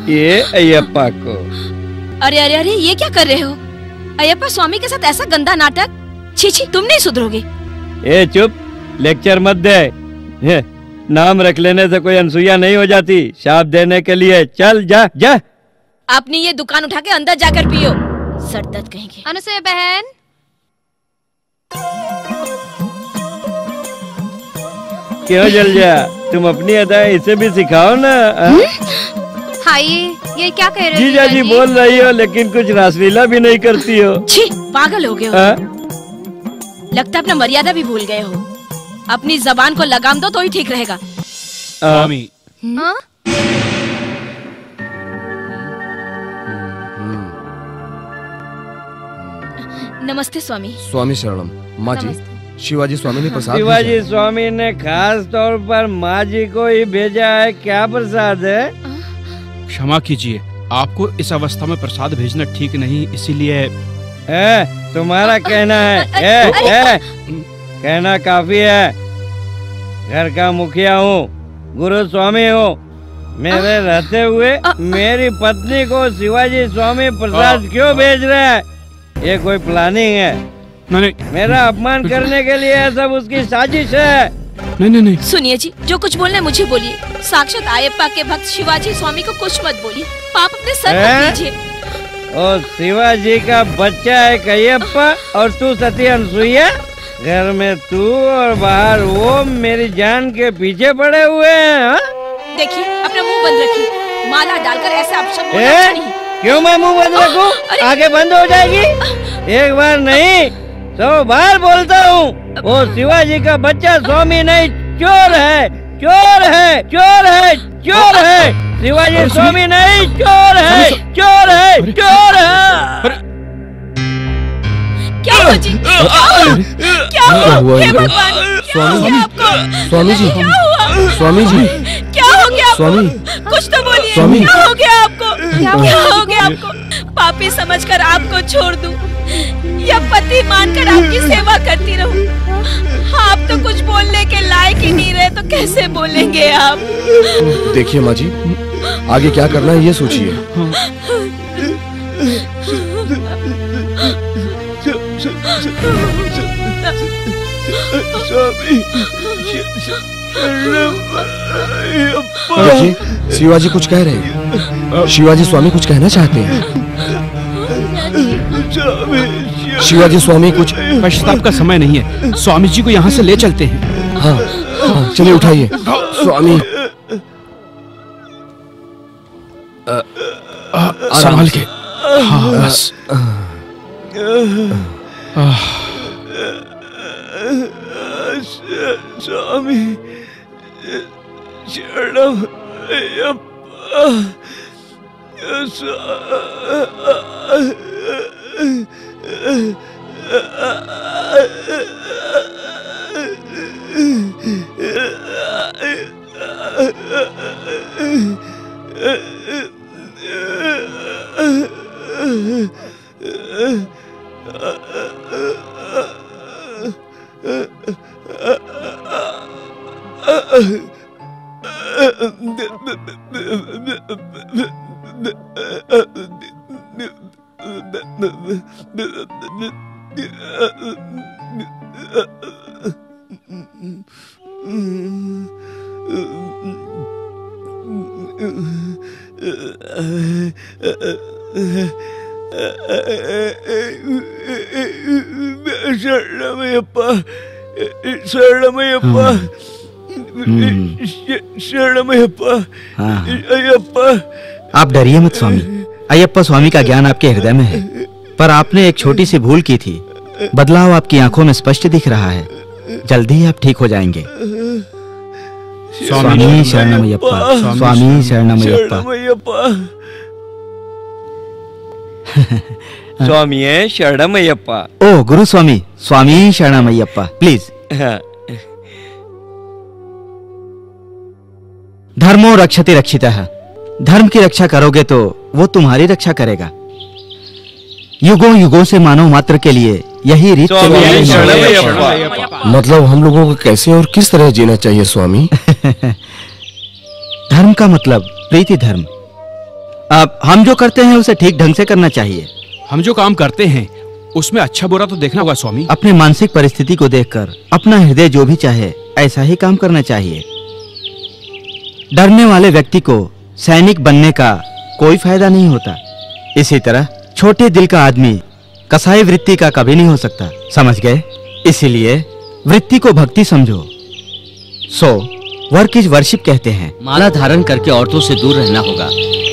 ये अयप्पा को। अरे अरे अरे, ये क्या कर रहे हो? अयप्पा स्वामी के साथ ऐसा गंदा नाटक? छी छी, तुम नहीं सुधरोगे। ए चुप, लेक्चर मत दे। नाम रख लेने से कोई अनसुईया नहीं हो जाती। शाप देने के लिए चल जा जा। अपनी ये दुकान उठा के अंदर जाकर पियो, सरदर्द कहेंगे। अनुसुईया बहन, क्यों जल जा? तुम अपनी अदाएं इसे भी सिखाओ ना। हाँ ये क्या कह रहे हो? जीजा जी बोल रही हो लेकिन कुछ रासलीला भी नहीं करती हो। छी, पागल हो गए हो। लगता है अपना मर्यादा भी भूल गए हो। अपनी जबान को लगाम दो तो ही ठीक रहेगा। स्वामी, नमस्ते स्वामी। स्वामी शरणम। माँ जी, शिवाजी स्वामी ने प्रसाद शिवाजी स्वामी ने खास तौर पर माँ जी को ही भेजा है। क्या प्रसाद है? क्षमा कीजिए, आपको इस अवस्था में प्रसाद भेजना ठीक नहीं, इसीलिए। तुम्हारा कहना है। कहना काफी है। घर का मुखिया हूँ, गुरु स्वामी हूँ। मेरे रहते हुए मेरी पत्नी को शिवाजी स्वामी प्रसाद क्यों भेज रहे हैं? ये कोई प्लानिंग है? नहीं, मेरा अपमान करने के लिए है, सब उसकी साजिश है। नहीं। सुनिए जी, जो कुछ बोलना है मुझे बोलिए। साक्षात अयप्पा के भक्त शिवाजी स्वामी को कुछ मत बोलिए। पाप अपने सर पर लीजिए। और शिवाजी का बच्चा है अयप्पा और तू सती अनसुईया। घर में तू और बाहर वो मेरी जान के पीछे पड़े हुए हैं। देखिए, अपना मुंह बंद रखिए। माला डालकर ऐसे अपशब्द बोलना अच्छा नहीं। क्यों मैं मुंह बंद रखूं? आगे बंद हो जाएगी। एक बार नहीं 100 बार बोलता हूँ। वो शिवाजी का बच्चा स्वामी नहीं, चोर है, चोर है, चोर है, चोर है। शिवाजी स्वामी नहीं, चोर है, चोर है, चोर है। क्या हुआ जी? क्या हुआ? हे भगवान, स्वामी जी, स्वामी जी, क्या हुआ? स्वामी जी, क्या हो गया आपको? स्वामी, कुछ तो बोलिए। स्वामी, क्या हो गया आपको? क्या हो गया आपको? पापी समझकर आपको छोड़ दूं या पति मानकर आपकी सेवा करती रहूं? आप तो कुछ बोलने के लायक ही नहीं रहे, तो कैसे बोलेंगे आप? देखिए माँ जी, आगे क्या करना है ये सोचिए। देखिए, शिवाजी कुछ कह रहे हैं। शिवाजी स्वामी कुछ कहना चाहते हैं। शिवाजी स्वामी कुछ। पश्चाताप का समय नहीं है, स्वामी जी को यहाँ से ले चलते हैं। हाँ, हाँ, चलिए उठाइए स्वामी। संभाल के। हाँ बस। स्वामी शरणम अयप्पा। शरणमयप्पा, शरणमयप्पा। शरणमयप्पा। हाँ। अयप्पा। आप डरिए मत स्वामी। अयप्पा स्वामी का ज्ञान आपके हृदय में है, पर आपने एक छोटी सी भूल की थी। बदलाव आपकी आंखों में स्पष्ट दिख रहा है। जल्दी ही आप ठीक हो जाएंगे। स्वामी शरणमयप्पा, स्वामी शरणमयप्पा। स्वामी शरणमयप्पा। ओ गुरु स्वामी, स्वामी शरणमयप्पा, प्लीज। धर्मो रक्षति रक्षितः। धर्म की रक्षा करोगे तो वो तुम्हारी रक्षा करेगा। युगों युगों से मानव मात्र के लिए यही रीत चली आ रही है। मतलब हम लोगों को कैसे और किस तरह जीना चाहिए स्वामी? धर्म का मतलब प्रीति धर्म। अब हम जो करते हैं उसे ठीक ढंग से करना चाहिए। हम जो काम करते हैं उसमें अच्छा बुरा तो देखना होगा स्वामी। अपने मानसिक परिस्थिति को देखकर अपना हृदय जो भी चाहे ऐसा ही काम करना चाहिए। डरने वाले व्यक्ति को सैनिक बनने का कोई फायदा नहीं होता। इसी तरह छोटे दिल का आदमी कसाई वृत्ति का कभी नहीं हो सकता। समझ गए? इसीलिए वृत्ति को भक्ति समझो। सो वर्क इज वर्शिप कहते हैं। माला धारण करके औरतों से दूर रहना होगा,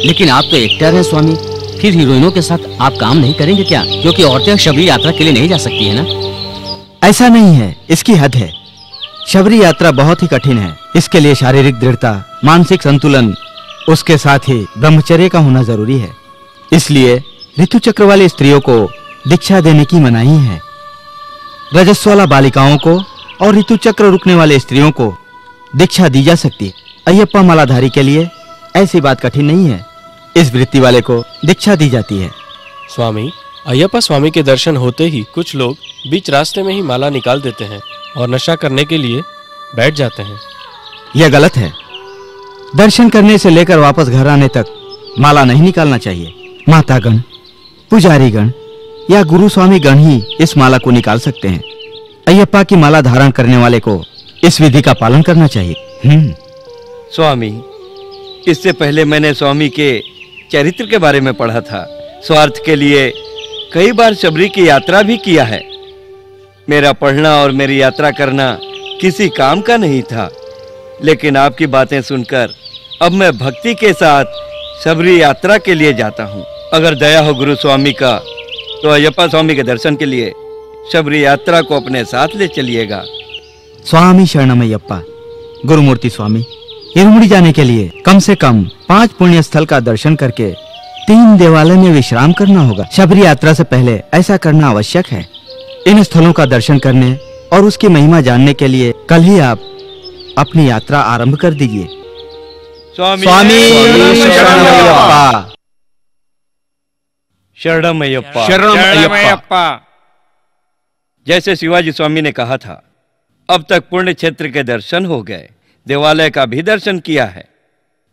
लेकिन आप तो एक्टर हैं स्वामी, फिर हीरोइनों के साथ आप काम नहीं करेंगे क्या? क्योंकि औरतें शबरी यात्रा के लिए नहीं जा सकती है ना? ऐसा नहीं है, इसकी हद है। शबरी यात्रा बहुत ही कठिन है। इसके लिए शारीरिक दृढ़ता, मानसिक संतुलन, उसके साथ ही ब्रह्मचर्य का होना जरूरी है। इसलिए ऋतु चक्र वाली स्त्रियों को दीक्षा देने की मनाही है। रजस्वाला बालिकाओं को और ऋतु चक्र रुकने वाले स्त्रियों को दीक्षा दी जा सकती है। अयप्पा मालाधारी के लिए ऐसी बात कठिन नहीं है। इस वृत्ति वाले को दीक्षा दी जाती है। स्वामी, अयप्पा स्वामी के दर्शन होते ही कुछ लोग बीच रास्ते में ही माला निकाल देते हैं और नशा करने के लिए बैठ जाते हैं। यह गलत है। दर्शन करने से लेकर वापस घर आने तक माला नहीं निकालना चाहिए। मातागण, पुजारीगण या गुरु स्वामी गण ही इस माला को निकाल सकते हैं। अयप्पा की माला धारण करने वाले को इस विधि का पालन करना चाहिए। स्वामी, इससे पहले मैंने स्वामी के चरित्र के बारे में पढ़ा था। स्वार्थ के लिए कई बार शबरी की यात्रा भी किया है। मेरा पढ़ना और मेरी यात्रा करना किसी काम का नहीं था, लेकिन आपकी बातें सुनकर अब मैं भक्ति के साथ शबरी यात्रा के लिए जाता हूँ। अगर दया हो गुरु स्वामी का तो अयप्पा स्वामी के दर्शन के लिए शबरी यात्रा को अपने साथ ले चलिएगा। स्वामी शरणमयप्पा। गुरुमूर्ति स्वामी, इरुमुड़ी जाने के लिए कम से कम 5 पुण्य स्थल का दर्शन करके 3 देवालय में विश्राम करना होगा। शबरी यात्रा से पहले ऐसा करना आवश्यक है। इन स्थलों का दर्शन करने और उसकी महिमा जानने के लिए कल ही आप अपनी यात्रा आरंभ कर दीजिए। स्वामी शरणमयप्पा। शरणमयप्पा। शरणमयप्पा। जैसे शिवाजी स्वामी ने कहा था, अब तक पुण्य क्षेत्र के दर्शन हो गए, देवालय का भी दर्शन किया है।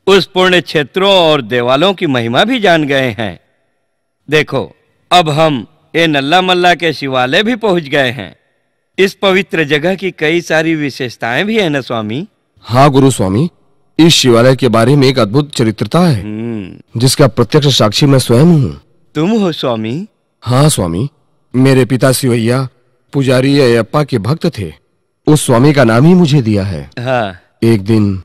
उस पुण्य क्षेत्रों और देवालों की महिमा भी जान गए हैं। देखो, अब हम ये नल्ला मल्ला के शिवालय भी पहुंच गए हैं। इस पवित्र जगह की कई सारी विशेषताएं भी है ना स्वामी? हाँ गुरु स्वामी, इस शिवालय के बारे में एक अद्भुत चरित्रता है जिसका प्रत्यक्ष साक्षी मैं स्वयं हूँ। तुम हो स्वामी? हाँ स्वामी, मेरे पिता शिवैया पुजारी अयप्पा के भक्त थे। उस स्वामी का नाम ही मुझे दिया है। हाँ। एक दिन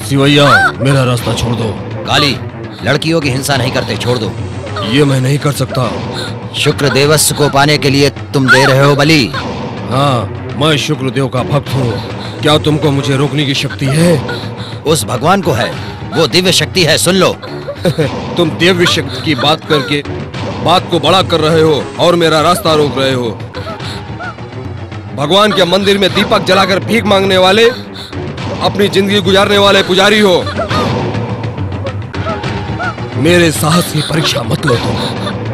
शिवैया, मेरा रास्ता छोड़ दो। काली, लड़कियों की हिंसा नहीं करते, छोड़ दो। ये मैं नहीं कर सकता। शुक्र देवस्य को पाने के लिए तुम दे रहे हो बलि? हाँ, मैं शुक्र देव का भक्त हूँ। क्या तुमको मुझे रोकने की शक्ति है? उस भगवान को है, वो दिव्य शक्ति है, सुन लो। तुम दिव्य शक्ति की बात करके बात को बड़ा कर रहे हो और मेरा रास्ता रोक रहे हो। भगवान के मंदिर में दीपक जलाकर भीख मांगने वाले अपनी जिंदगी गुजारने वाले पुजारी हो। मेरे साहस की परीक्षा मत लो तुम,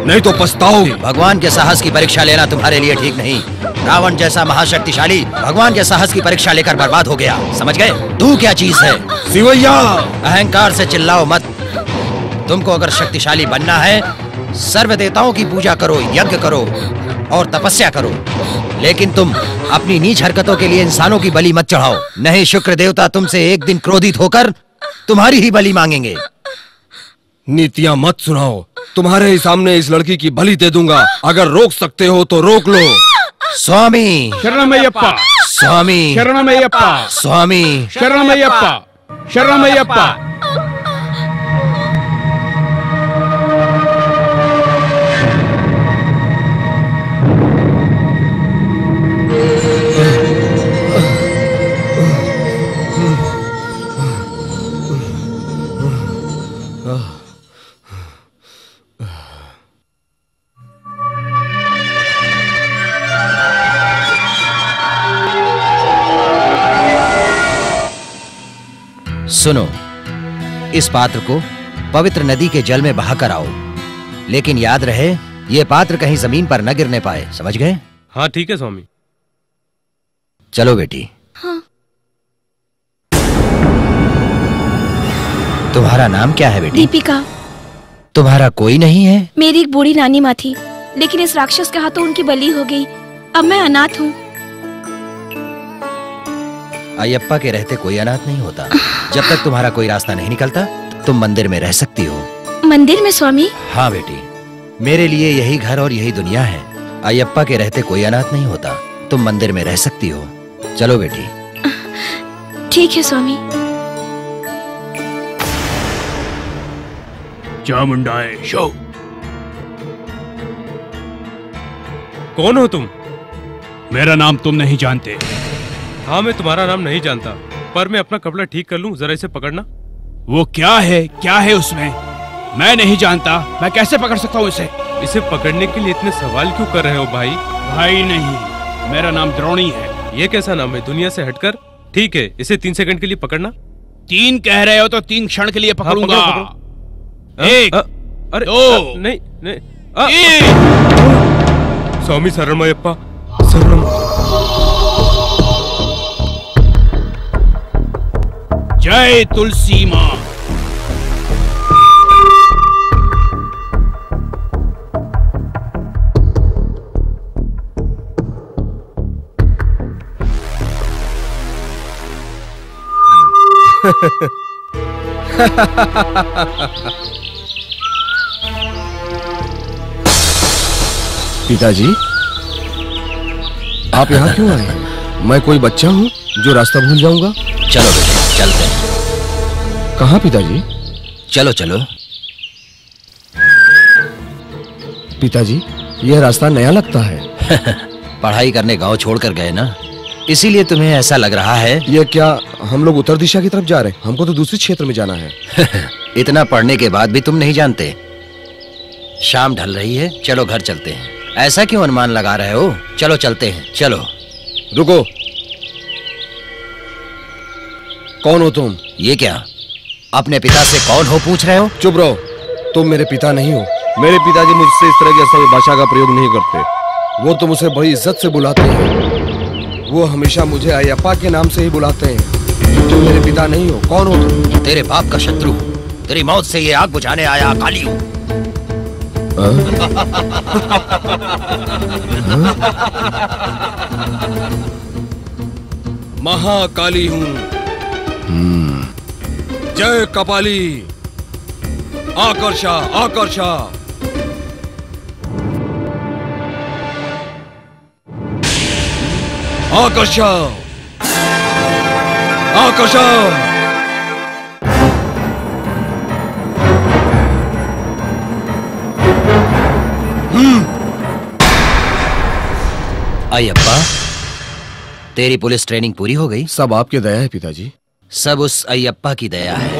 नहीं तो पछताओगे। भगवान के साहस की परीक्षा लेना तुम्हारे लिए ठीक नहीं। रावण जैसा महाशक्तिशाली भगवान के साहस की परीक्षा लेकर बर्बाद हो गया। समझ गए? तू क्या चीज है? शिवैया! अहंकार से चिल्लाओ मत। तुमको अगर शक्तिशाली बनना है, सर्व देवताओं की पूजा करो, यज्ञ करो और तपस्या करो, लेकिन तुम अपनी नीच हरकतों के लिए इंसानों की बलि मत चढ़ाओ, नहीं शुक्र देवता तुमसे एक दिन क्रोधित होकर तुम्हारी ही बलि मांगेंगे। नीतियां मत सुनाओ, तुम्हारे ही सामने इस लड़की की बलि दे दूंगा। अगर रोक सकते हो तो रोक लो। स्वामी शरणमय्यप्पा, स्वामी शरणमय्यप्पा, स्वामी शरणमय्यप्पा, शरणमय्यप्पा। सुनो, इस पात्र को पवित्र नदी के जल में बहाकर आओ, लेकिन याद रहे ये पात्र कहीं जमीन पर न गिरने पाए। समझ गए? हाँ ठीक है स्वामी। चलो बेटी। हाँ। तुम्हारा नाम क्या है बेटी? दीपिका। तुम्हारा कोई नहीं है? मेरी एक बूढ़ी नानी माँ थी, लेकिन इस राक्षस के हाथों उनकी बलि हो गई। अब मैं अनाथ हूँ। अयप्पा के रहते कोई अनाथ नहीं होता। जब तक तुम्हारा कोई रास्ता नहीं निकलता, तुम मंदिर में रह सकती हो। मंदिर में स्वामी? हाँ बेटी, मेरे लिए यही घर और यही दुनिया है। अयप्पा के रहते कोई अनाथ नहीं होता। तुम मंदिर में रह सकती हो। चलो बेटी। ठीक है स्वामी। चामुंडाए शो। कौन हो तुम? मेरा नाम तुम नहीं जानते। हाँ मैं तुम्हारा नाम नहीं जानता, पर मैं अपना कपड़ा ठीक कर लूं, जरा इसे पकड़ना। वो क्या है उसमें? मैं नहीं जानता, मैं कैसे पकड़ सकता हूँ इसे? इसे पकड़ने के लिए इतने सवाल क्यों कर रहे हो भाई? भाई नहीं, मेरा नाम द्रोणी है। ये कैसा नाम है, दुनिया से हटकर? ठीक है, इसे 3 सेकंड के लिए पकड़ना। 3 कह रहे हो तो 3 क्षण के लिए पकड़ूंगा। हाँ, पकड़ो। 1 अरे 2 नहीं नहीं। स्वामी शरणमयप्पा, शरणम। जय तुलसी माँ। पिताजी, आप यहाँ क्यों आए? मैं कोई बच्चा हूँ जो रास्ता भूल जाऊंगा? चलो बेटे, चलते हैं। कहाँ पिताजी? चलो चलो। पिताजी, यह रास्ता नया लगता है। पढ़ाई करने गांव छोड़कर गए ना, इसीलिए तुम्हें ऐसा लग रहा है। ये क्या हम लोग उत्तर दिशा की तरफ जा रहे हैं? हमको तो दूसरे क्षेत्र में जाना है। इतना पढ़ने के बाद भी तुम नहीं जानते? शाम ढल रही है, चलो घर चलते हैं। ऐसा क्यों अनुमान लगा रहे हो? चलो चलते हैं, चलो। रुको, कौन हो तुम? ये क्या, अपने पिता से कौन हो पूछ रहे हो? चुप रहो, तुम मेरे पिता नहीं हो। मेरे पिताजी मुझसे इस तरह की असभ्य भाषा का प्रयोग नहीं करते। वो तो मुझे बड़ी इज्जत से बुलाते हैं। वो हमेशा मुझे अयप्पा के नाम से ही बुलाते हैं। तुम मेरे पिता नहीं हो। कौन हो तुम? तेरे बाप का शत्रु, तेरी मौत से ये आग बुझाने आया काली हूँ। महाकाली हूँ। जय कपाली। आकर्षा आकर्षा। आकर्षा आकर्षा। अयप्पा, तेरी पुलिस ट्रेनिंग पूरी हो गई? सब आपकी दया है पिताजी। सब उस अयप्पा की दया है।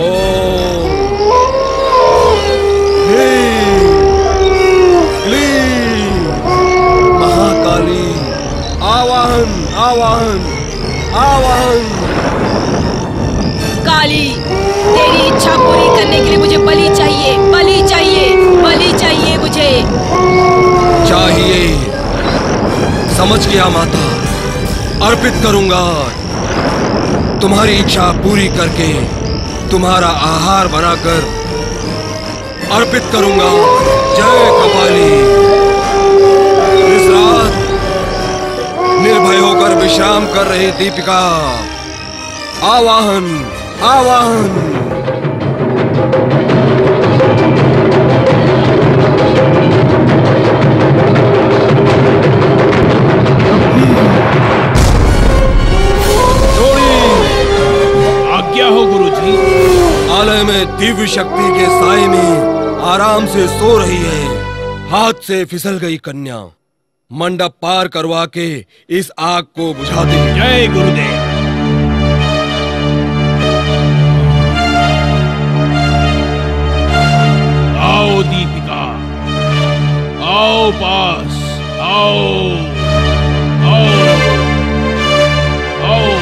महाकाली, आवाहन आवाहन आवाहन। काली, तेरी इच्छा पूरी करने के लिए मुझे बलि चाहिए, बलि चाहिए, बलि चाहिए मुझे। चाहिए, समझ के विद्या माता, अर्पित करूंगा। तुम्हारी इच्छा पूरी करके तुम्हारा आहार बनाकर अर्पित करूंगा। जय कपाली। इस रात निर्भय होकर विश्राम कर रही दीपिका, आवाहन आवाहन। आज्ञा हो गुरुजी। आलय में दिव्य शक्ति के साए में आराम से सो रही है। हाथ से फिसल गई कन्या मंडप पार करवा के इस आग को बुझा दे। जय गुरुदेव। आओ दीपिका, आओ पास, आओ आओ आओ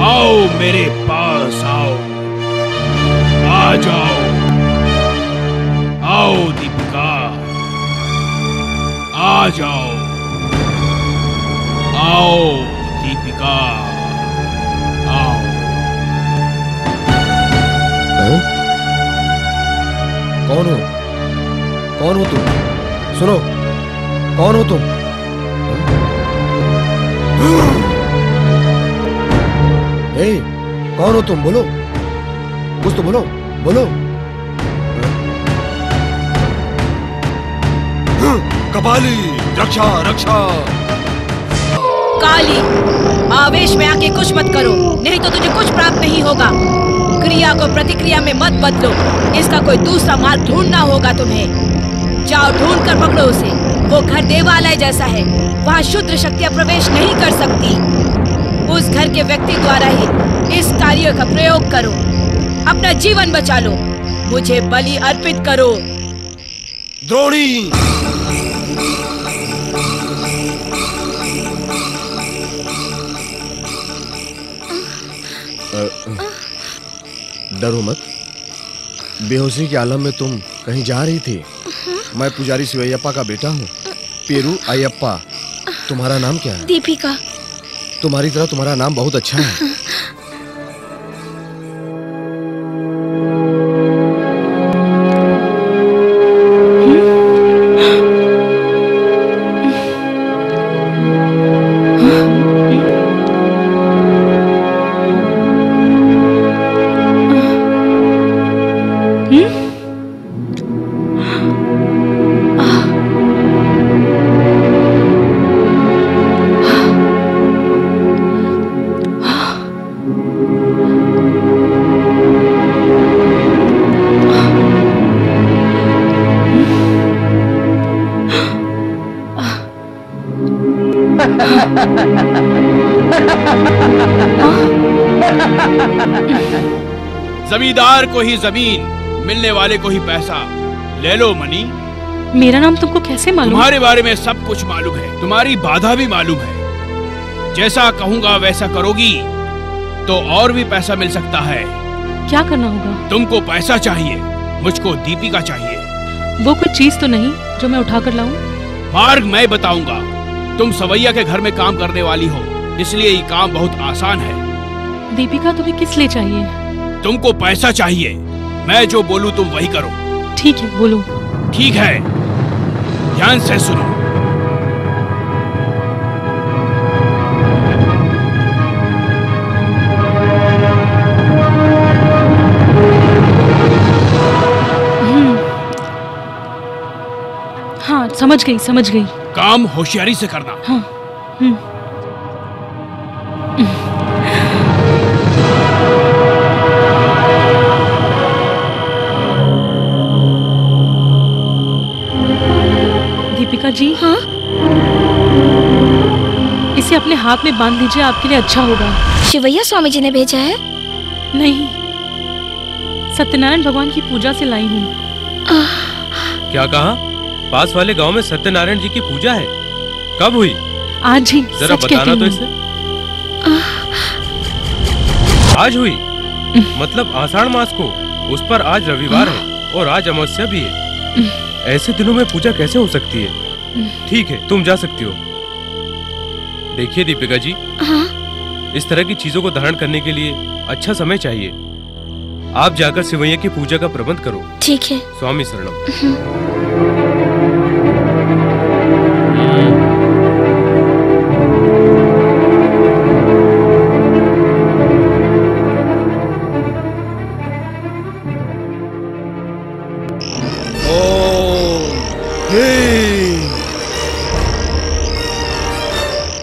आओ मेरे पास आओ, आ जाओ, आओ दीपिका, आ जाओ, आओ दीपिका, आओ। कौन हो? कौन हो तुम? सुनो, कौन हो तुम? ए, कौन हो तुम? बोलो, कुछ तो बोलो, बोलो। कपाली, रक्षा रक्षा। काली, आवेश में आके कुछ मत करो, नहीं तो तुझे कुछ प्राप्त नहीं होगा। क्रिया को प्रतिक्रिया में मत बदलो, इसका कोई दूसरा मार्ग ढूंढना होगा तुम्हें। जाओ, ढूंढ कर पकड़ो उसे। वो घर देवालय जैसा है, वहाँ शुद्र शक्तियाँ प्रवेश नहीं कर सकती। उस घर के व्यक्ति द्वारा ही इस कार्य का प्रयोग करो। अपना जीवन बचा लो, मुझे बलि अर्पित करो। द्रोणी, डरो मत। बेहोशी के आलम में तुम कहीं जा रही थी। मैं पुजारी शिवैयप्पा का बेटा हूँ, पेरू अयप्पा। तुम्हारा नाम क्या है? दीपिका। तुम्हारी तरह तुम्हारा नाम बहुत अच्छा है। जमींदार को ही जमीन, मिलने वाले को ही पैसा। ले लो मनी। मेरा नाम तुमको कैसे मालूम? तुम्हारे बारे में सब कुछ मालूम है, तुम्हारी बाधा भी मालूम है। जैसा कहूँगा वैसा करोगी तो और भी पैसा मिल सकता है। क्या करना होगा? तुमको पैसा चाहिए, मुझको दीपिका चाहिए। वो कोई चीज तो नहीं जो मैं उठा कर लाऊं? मार्ग मैं बताऊंगा। तुम सवैया के घर में काम करने वाली हो, इसलिए ये काम बहुत आसान है। दीपिका तुम्हें किस लिए चाहिए? तुमको पैसा चाहिए। मैं जो बोलूं तुम वही करो। ठीक है, बोलो। ठीक है, ध्यान से सुनो। हाँ, समझ गई। काम होशियारी से करना। हाँ। दीपिका जी। हाँ? इसे अपने हाथ में बांध लीजिए, आपके लिए अच्छा होगा। शिवैया स्वामी जी ने भेजा है? नहीं, सत्यनारायण भगवान की पूजा से लाई हूँ। क्या कहा? पास वाले गांव में सत्यनारायण जी की पूजा है? कब हुई? आज ही। जरा बताना तो इसे। आज हुई? मतलब आषाढ़ मास को। उस पर आज रविवार है और आज अमावस्या भी है। ऐसे दिनों में पूजा कैसे हो सकती है? ठीक है, तुम जा सकती हो। देखिए दीपिका जी, हाँ? इस तरह की चीजों को धारण करने के लिए अच्छा समय चाहिए। आप जाकर शिवैया की पूजा का प्रबंध करो। ठीक है। स्वामी शरणम।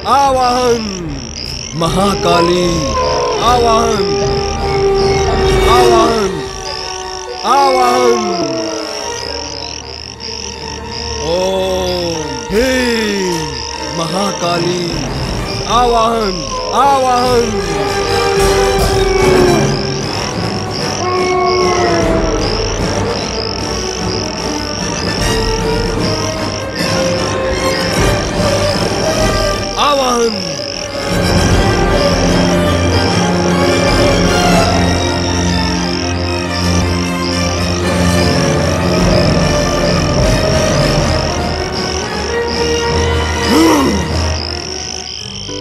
आवाहन महाकाली, आवाहन आवाहन आवाहन। ओम ह्रीं महाकाली, आवाहन आवाहन। आवाहन।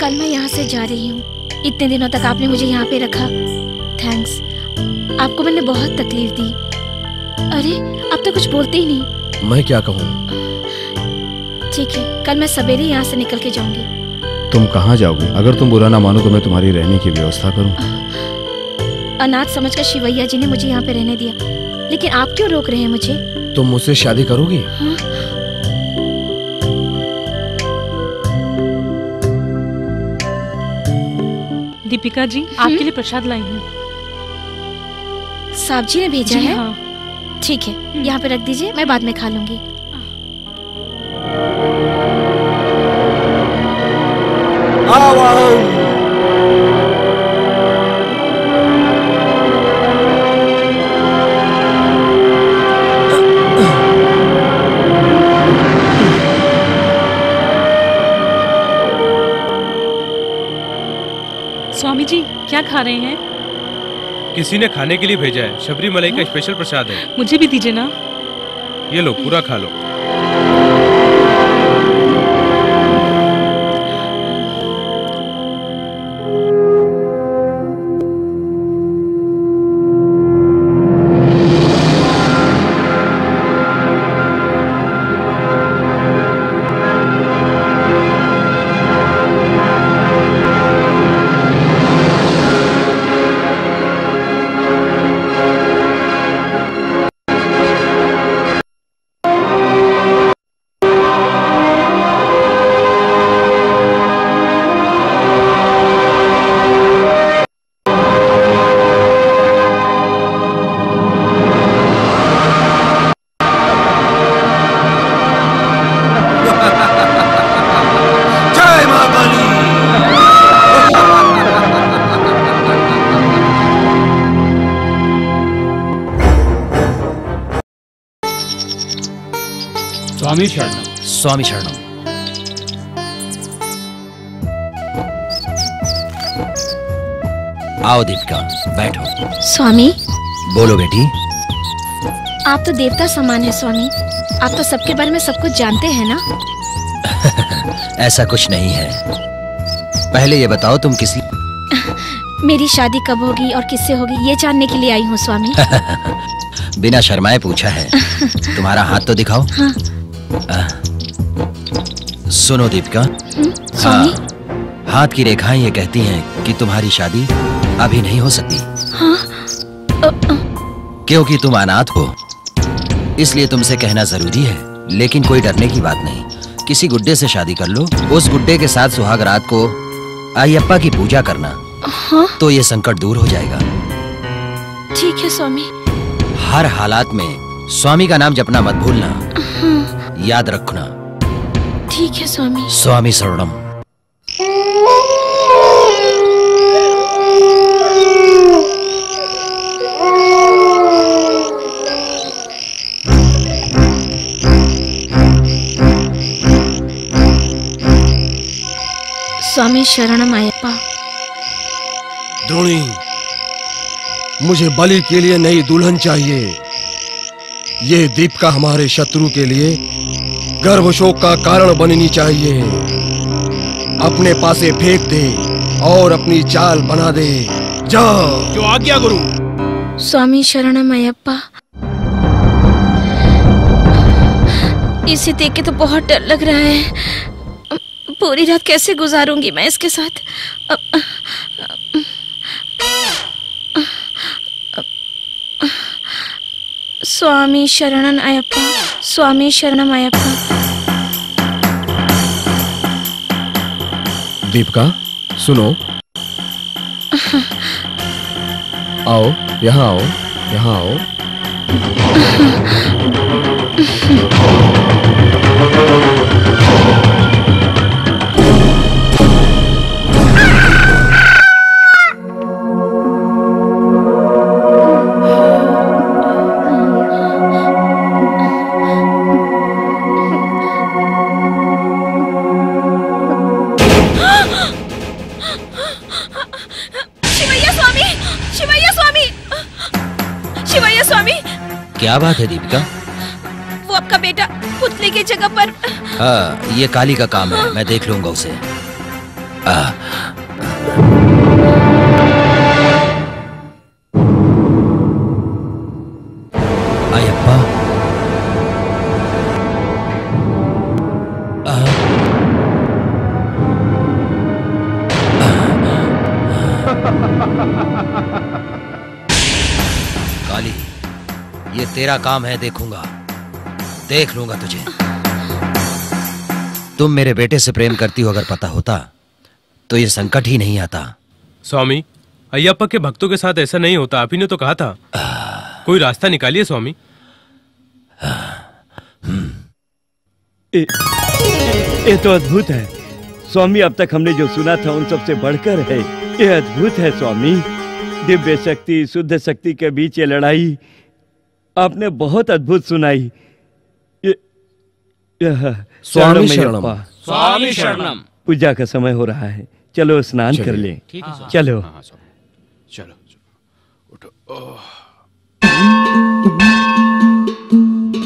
कल मैं यहाँ से जा रही हूँ। इतने दिनों तक आपने मुझे यहाँ पे रखा, थैंक्स। आपको मैंने बहुत तकलीफ दी। अरे आप तो कुछ बोलते ही नहीं। मैं क्या कहूँ? ठीक है, कल मैं सवेरे यहाँ से निकल के जाऊंगी। तुम कहाँ जाओगे? अगर तुम बुरा ना मानो तो मैं तुम्हारी रहने की व्यवस्था करूँ। अनाथ समझकर शिवैया जी ने मुझे यहाँ पे रहने दिया, लेकिन आप क्यों रोक रहे हैं मुझे? तुम मुझसे शादी करोगी? हाँ? दीपिका जी, आपके लिए प्रसाद लाई हूँ। साहब जी ने भेजा है? हाँ। ठीक है, यहाँ पे रख दीजिए, मैं बाद में खा लूंगी। आवाहन। स्वामी जी, क्या खा रहे हैं? किसी ने खाने के लिए भेजा है, शबरी मलाई का स्पेशल प्रसाद है। मुझे भी दीजिए ना। ये लो, पूरा खा लो। स्वामी शरणम। स्वामी शरणम। आओ दीपिका, बैठो। स्वामी। बोलो बेटी। आप तो देवता समान है स्वामी। आप तो सबके बारे में सब कुछ जानते हैं ना? ऐसा कुछ नहीं है। पहले ये बताओ तुम किसी मेरी शादी कब होगी और किससे होगी, ये जानने के लिए आई हूँ स्वामी। बिना शर्माए पूछा है। तुम्हारा हाथ तो दिखाओ। हाँ। सुनो दीपिका। स्वामी। हाथ की रेखाएं ये कहती हैं कि तुम्हारी शादी अभी नहीं हो सकती। हाँ? क्योंकि तुम अनाथ हो, इसलिए तुमसे कहना जरूरी है। लेकिन कोई डरने की बात नहीं। किसी गुड्डे से शादी कर लो, उस गुड्डे के साथ सुहाग रात को अयप्पा की पूजा करना। हाँ? तो ये संकट दूर हो जाएगा। ठीक है स्वामी। हर हालात में स्वामी का नाम जपना मत भूलना। हाँ। याद रखना। ठीक है स्वामी। स्वामी शरणम। स्वामी शरणम अयप्पा। द्रोणी, मुझे बलि के लिए नई दुल्हन चाहिए। ये दीपिका हमारे शत्रु के लिए गर्व शोक का कारण बननी चाहिए। अपने पासे फेंक दे और अपनी चाल बना दे। जा। जो आज्ञा गुरु। स्वामी शरणम अयप्पा। इसे देख के तो बहुत डर लग रहा है। पूरी रात कैसे गुजारूंगी मैं इसके साथ। स्वामी शरणम अयप्पा, स्वामी शरणम अयप्पा। दीपिका सुनो। आओ, यहाँ आओ, यहाँ आओ। क्या बात है दीपिका? वो आपका बेटा पुतले की जगह पर। हाँ, ये काली का काम है, मैं देख लूंगा उसे। अयप्पा। काली, ये तेरा काम है, देखूंगा, देख लूंगा तुझे। तुम मेरे बेटे से प्रेम करती हो, अगर पता होता तो ये संकट ही नहीं आता। स्वामी, अयप्पा के भक्तों के साथ ऐसा नहीं होता, आप ही ने तो कहा था। कोई रास्ता निकालिए स्वामी। ये तो अद्भुत है स्वामी। अब तक हमने जो सुना था उन सबसे बढ़कर है। ये अद्भुत है स्वामी। दिव्य शक्ति, शुद्ध शक्ति के बीच ये लड़ाई आपने बहुत अद्भुत सुनाई। स्वामी शरणम। स्वामी शरणम। पूजा का समय हो रहा है, चलो स्नान कर लें। चलो। चलो उठो।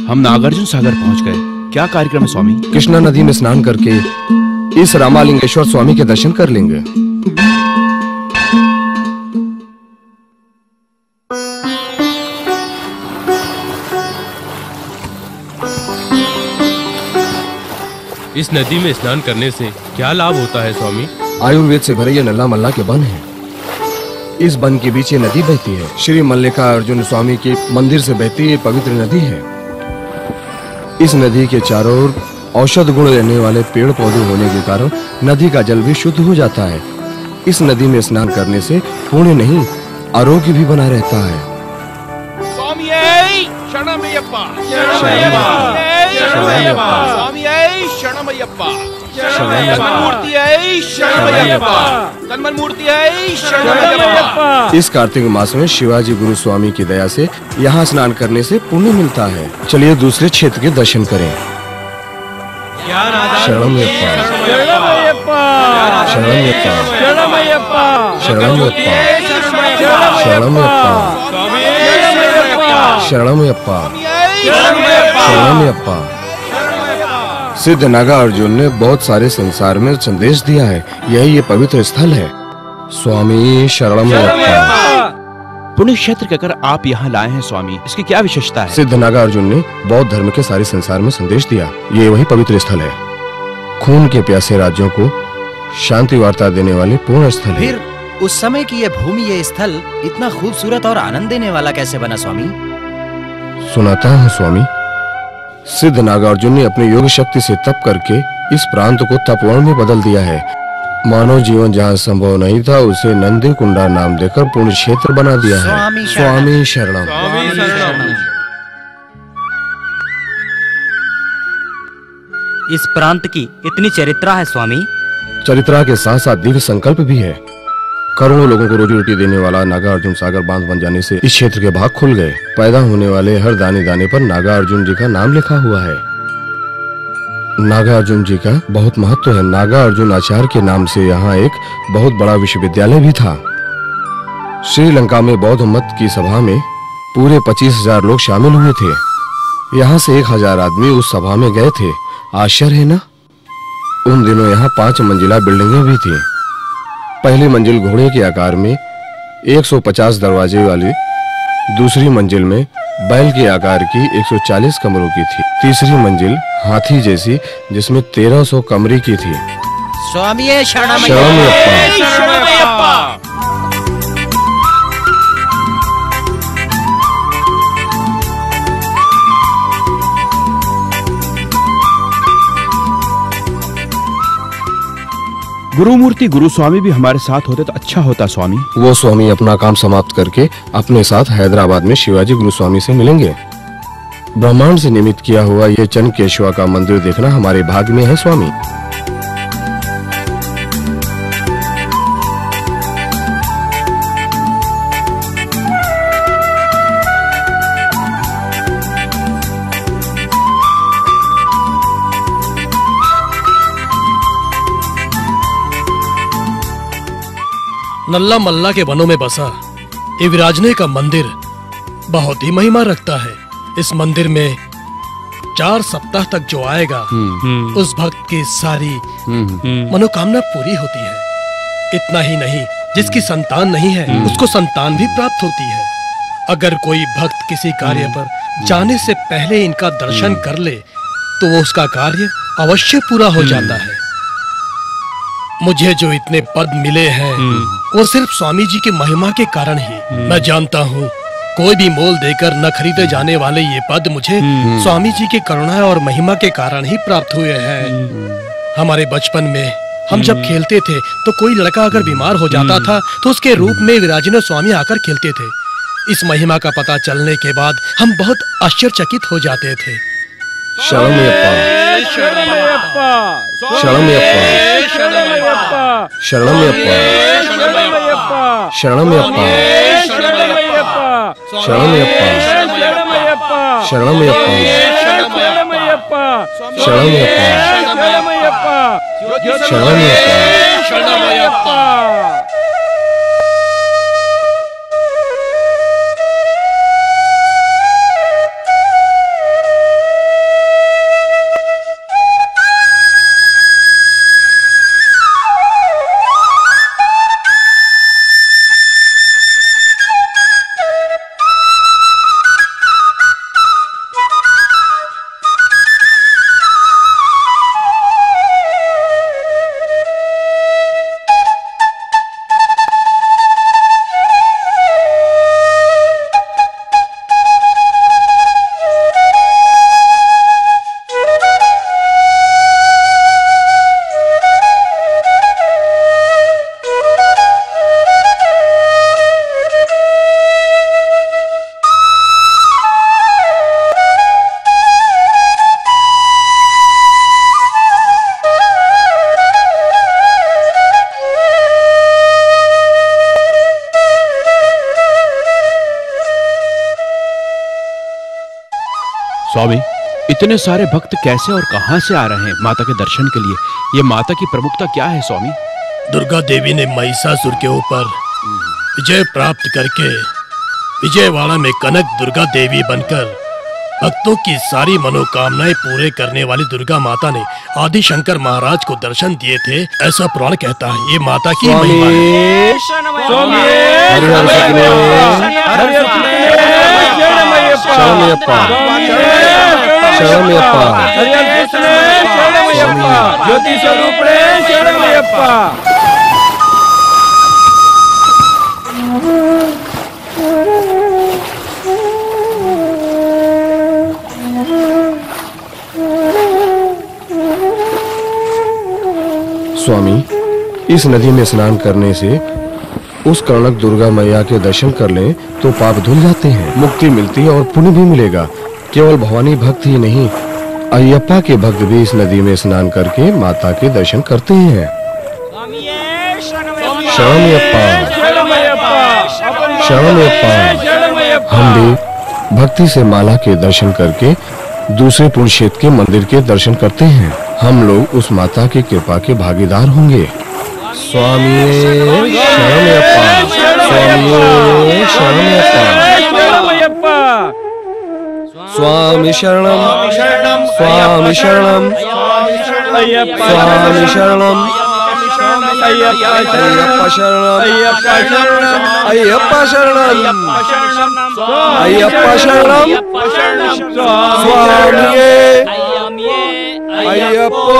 हम नागार्जुन सागर पहुंच गए। क्या कार्यक्रम है स्वामी? कृष्णा नदी में स्नान करके इस रामालिंगेश्वर स्वामी के दर्शन कर लेंगे। इस नदी में स्नान करने से क्या लाभ होता है स्वामी? आयुर्वेद से भरे ये नल्ला मल्ला के वन है। इस वन के बीच ये नदी बहती है। श्री मल्लिकार्जुन स्वामी के मंदिर से बहती ये पवित्र नदी है। इस नदी के चारों ओर औषध गुण रहने वाले पेड़ पौधे होने के कारण नदी का जल भी शुद्ध हो जाता है। इस नदी में स्नान करने से पुण्य नहीं, आरोग्य भी बना रहता है। स्वामी शरणमयप्पा, शरणमयप्पा, स्वामी शरणमयप्पा, मूर्ति शरणमयप्पा, तन्मन मूर्ति शरणमयप्पा। इस कार्तिक मास में शिवाजी गुरु स्वामी की दया से यहाँ स्नान करने से पुण्य मिलता है। चलिए दूसरे क्षेत्र के दर्शन करें। शरणमयप्पा, शरणमयप्पा, शरणमयप्पा, शरणमयप्पा, शरणमयप्पा, शरणमयप्पा। सिद्ध नागार्जुन ने बहुत सारे संसार में संदेश दिया है। यही ये पवित्र स्थल है। स्वामी शरणमयप्पा। पुण्य क्षेत्र कहकर आप यहाँ लाए हैं स्वामी, इसकी क्या विशेषता है? सिद्ध नागार्जुन ने बौद्ध धर्म के सारे संसार में संदेश दिया। ये वही पवित्र स्थल है। खून के प्यासे राज्यों को शांति वार्ता देने वाले पूर्ण स्थल है। फिर उस समय की ये भूमि, ये स्थल इतना खूबसूरत और आनंद देने वाला कैसे बना स्वामी? सुनाता हूँ स्वामी। सिद्ध नागार्जुन ने अपनी योग शक्ति से तप करके इस प्रांत को तपोवन में बदल दिया है। मानव जीवन जहाँ संभव नहीं था उसे नंदी कुंडा नाम देकर पूर्ण क्षेत्र बना दिया है। स्वामी शरणम। इस प्रांत की इतनी चरित्रा है स्वामी। चरित्रा के साथ साथ दिव्य संकल्प भी है। करोड़ों लोगों को रोजी रोटी देने वाला नागार्जुन सागर बांध बन जाने से इस क्षेत्र के भाग खुल गए। पैदा होने वाले हर दाने दाने पर नागार्जुन जी का नाम लिखा हुआ है। नागार्जुन जी का बहुत महत्व है। नागार्जुन आचार्य के नाम से यहाँ एक बहुत बड़ा विश्वविद्यालय भी था। श्रीलंका में बौद्ध मत की सभा में पूरे 25,000 लोग शामिल हुए थे। यहाँ से 1000 आदमी उस सभा में गए थे। आश्चर्य है ना। उन दिनों यहाँ 5 मंजिला बिल्डिंगें भी थी। पहली मंजिल घोड़े के आकार में 150 दरवाजे वाली, दूसरी मंजिल में बैल के आकार की 140 कमरों की थी, तीसरी मंजिल हाथी जैसी जिसमें 1300 कमरे की थी। स्वामी गुरुमूर्ति गुरुस्वामी भी हमारे साथ होते तो अच्छा होता स्वामी। वो स्वामी अपना काम समाप्त करके अपने साथ हैदराबाद में शिवाजी गुरुस्वामी से मिलेंगे। ब्रह्मांड से निमित्त किया हुआ ये चन्नकेश्वर का मंदिर देखना हमारे भाग्य में है स्वामी। नल्ला मल्ला के वनों में बसा ये विराजने का मंदिर बहुत ही महिमा रखता है। इस मंदिर में 4 सप्ताह तक जो आएगा उस भक्त की सारी मनोकामना पूरी होती है। इतना ही नहीं, जिसकी संतान नहीं है उसको संतान भी प्राप्त होती है। अगर कोई भक्त किसी कार्य पर जाने से पहले इनका दर्शन कर ले तो वो उसका कार्य अवश्य पूरा हो जाता है। मुझे जो इतने पद मिले हैं वो सिर्फ स्वामी जी की महिमा के कारण ही। मैं जानता हूँ कोई भी मोल देकर न खरीदे जाने वाले ये पद मुझे स्वामी जी की करुणा और महिमा के कारण ही प्राप्त हुए हैं। हमारे बचपन में हम जब खेलते थे तो कोई लड़का अगर बीमार हो जाता था तो उसके रूप में विराजने स्वामी आकर खेलते थे। इस महिमा का पता चलने के बाद हम बहुत आश्चर्यचकित हो जाते थे। शरणमयप्पा, शरणमयप्पा, शरणमयप्पा, शरणमयप्पा, शरणमयप्पा, शरणमयप्पा, शरणमयप्पा, शरणमयप्पा। स्वामी, इतने सारे भक्त कैसे और कहां से आ रहे हैं माता के दर्शन के लिए? ये माता की प्रमुखता क्या है स्वामी? दुर्गा देवी ने महिषासुर के ऊपर विजय प्राप्त करके विजयवाड़ा में कनक दुर्गा देवी बनकर भक्तों की सारी मनोकामनाएं पूरे करने वाली दुर्गा माता ने आदि शंकर महाराज को दर्शन दिए थे, ऐसा पुराण कहता है। ये माता की महिमा है। शरणमयप्पा, शरणमयप्पा, ज्योति स्वरूप शरणमयप्पा। स्वामी, इस नदी में स्नान करने से उस कनक दुर्गा मैया के दर्शन कर लें तो पाप धुल जाते हैं, मुक्ति मिलती है और पुण्य भी मिलेगा। केवल भवानी भक्त ही नहीं, अयप्पा के भक्त भी इस नदी में स्नान करके माता के दर्शन करते हैं। शरणमयप्पा, शरणमयप्पा। हम भी भक्ति से माला के दर्शन करके दूसरे पुण्य क्षेत्र के मंदिर के दर्शन करते हैं। हम लोग उस माता की कृपा के भागीदार होंगे। स्वामी शरणमयप्पा, स्वामी शरणमयप्पा, स्वामी शरणम स्वामी शरणम स्वामी शरणम अय्यप्पा शरणम अय्यप्पा शरणम अय्यप्पा शरणम स्वामिये अय्यप्पो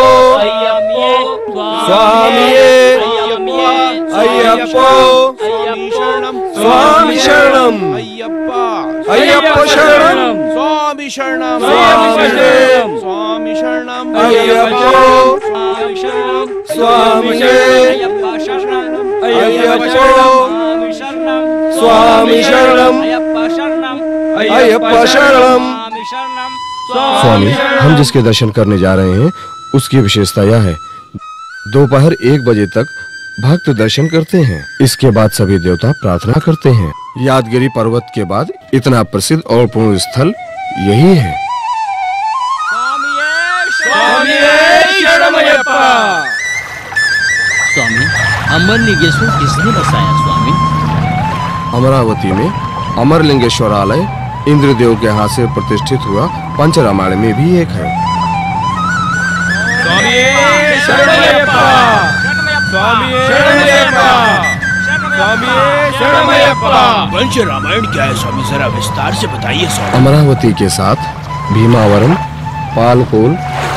स्वामिये अय्यप्पो स्वामी शरणम अय्यप्पा शरणम स्वामी शरणम स्वामी शरणम अय्यप्पो स्वामिये अय्यप्पो स्वामी शरणम अय्यप्पा शरणम। स्वामी, हम जिसके दर्शन करने जा रहे हैं उसकी विशेषता यह है, दोपहर 1 बजे तक भक्त दर्शन करते हैं। इसके बाद सभी देवता प्रार्थना करते हैं। यादगिरी पर्वत के बाद इतना प्रसिद्ध और पूर्ण स्थल यही है। स्वामी, अमरलिंगेश्वर किसने बसाया स्वामी? अमरावती में अमरलिंगेश्वरालय इंद्रदेव के हाथ से प्रतिष्ठित हुआ पंचरामायण में भी एक है। पंचरामायण क्या है स्वामी, जरा विस्तार से बताइए स्वामी। अमरावती के साथ भीमावरम, पालकोल,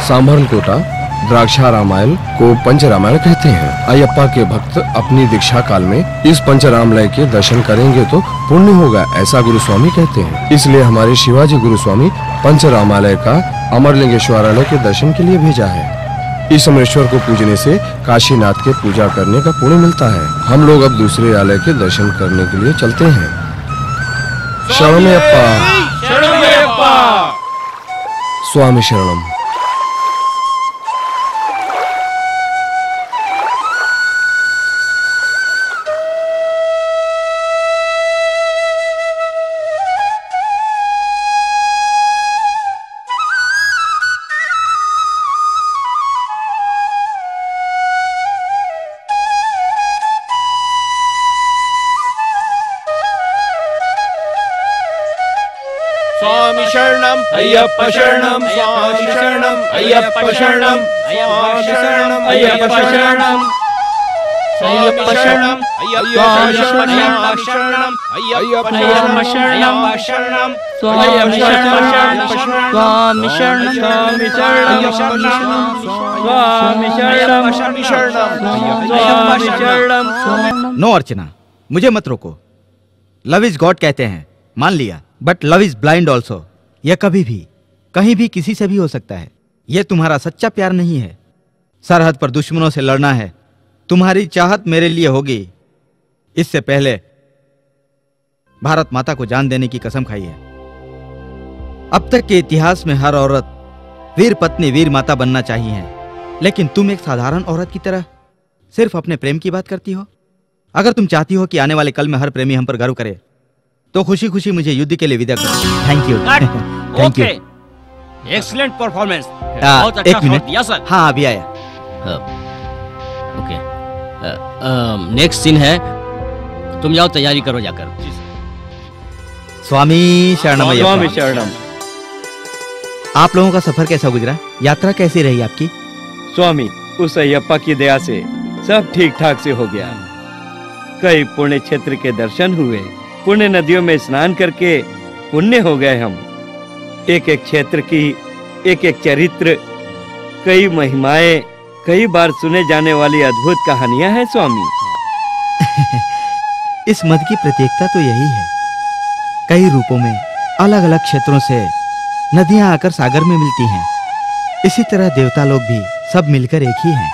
सांभरकोटा, द्राक्षा रामायण को पंचरामायण कहते हैं। अयप्पा के भक्त अपनी दीक्षा काल में इस पंचरामायण के दर्शन करेंगे तो पुण्य होगा, ऐसा गुरु स्वामी कहते हैं। इसलिए हमारे शिवाजी गुरु स्वामी पंचरामायण का अमरलिंगेश्वरालय के दर्शन के लिए भेजा है। इस अमरेश्वर को पूजने से काशीनाथ के पूजा करने का पुण्य मिलता है। हम लोग अब दूसरे आलय के दर्शन करने के लिए चलते हैं। शरणमयप्पा स्वामी शरणम। स्वामी शरणम अय्यप्पा शरणम स्वामी शरणम अय्यप्पा शरणम स्वामी शरणम अय्यप्पा शरणम अय्यप्पा शरणम अय्यप्पा शरणम अय्यप्पा शरणम स्वामी शरणम स्वामी शरणम स्वामी शरणम। नो अर्चना, मुझे मत रोको। लव इज गॉड कहते हैं, मान लिया, but love is blind also. यह कभी भी कहीं भी किसी से भी हो सकता है। यह तुम्हारा सच्चा प्यार नहीं है। सरहद पर दुश्मनों से लड़ना है। तुम्हारी चाहत मेरे लिए होगी। इससे पहले भारत माता को जान देने की कसम खाई है। अब तक के इतिहास में हर औरत वीर पत्नी वीर माता बनना चाहिए है, लेकिन तुम एक साधारण औरत की तरह सिर्फ अपने प्रेम की बात करती हो। अगर तुम चाहती हो कि आने वाले कल में हर प्रेमी हम पर गर्व करे तो खुशी खुशी मुझे युद्ध के लिए विदा करो। Thank you. Thank you. Excellent performance. एक मिनट। हाँ, अभी आया। ओके, नेक्स्ट सीन है, तुम जाओ तैयारी करो जाकर। स्वामी शरणम। स्वामी शरणम। आप लोगों का सफर कैसा गुजरा? यात्रा कैसी रही आपकी? स्वामी, उस अयप्पा की दया से सब ठीक ठाक से हो गया। कई पुण्य क्षेत्र के दर्शन हुए, पुण्य नदियों में स्नान करके पुण्य हो गए हम। एक एक क्षेत्र की एक एक चरित्र, कई महिमाएं, कई बार सुने जाने वाली अद्भुत कहानियां हैं स्वामी। इस मत की प्रत्येकता तो यही है। कई रूपों में अलग अलग क्षेत्रों से नदियां आकर सागर में मिलती हैं। इसी तरह देवता लोग भी सब मिलकर एक ही हैं।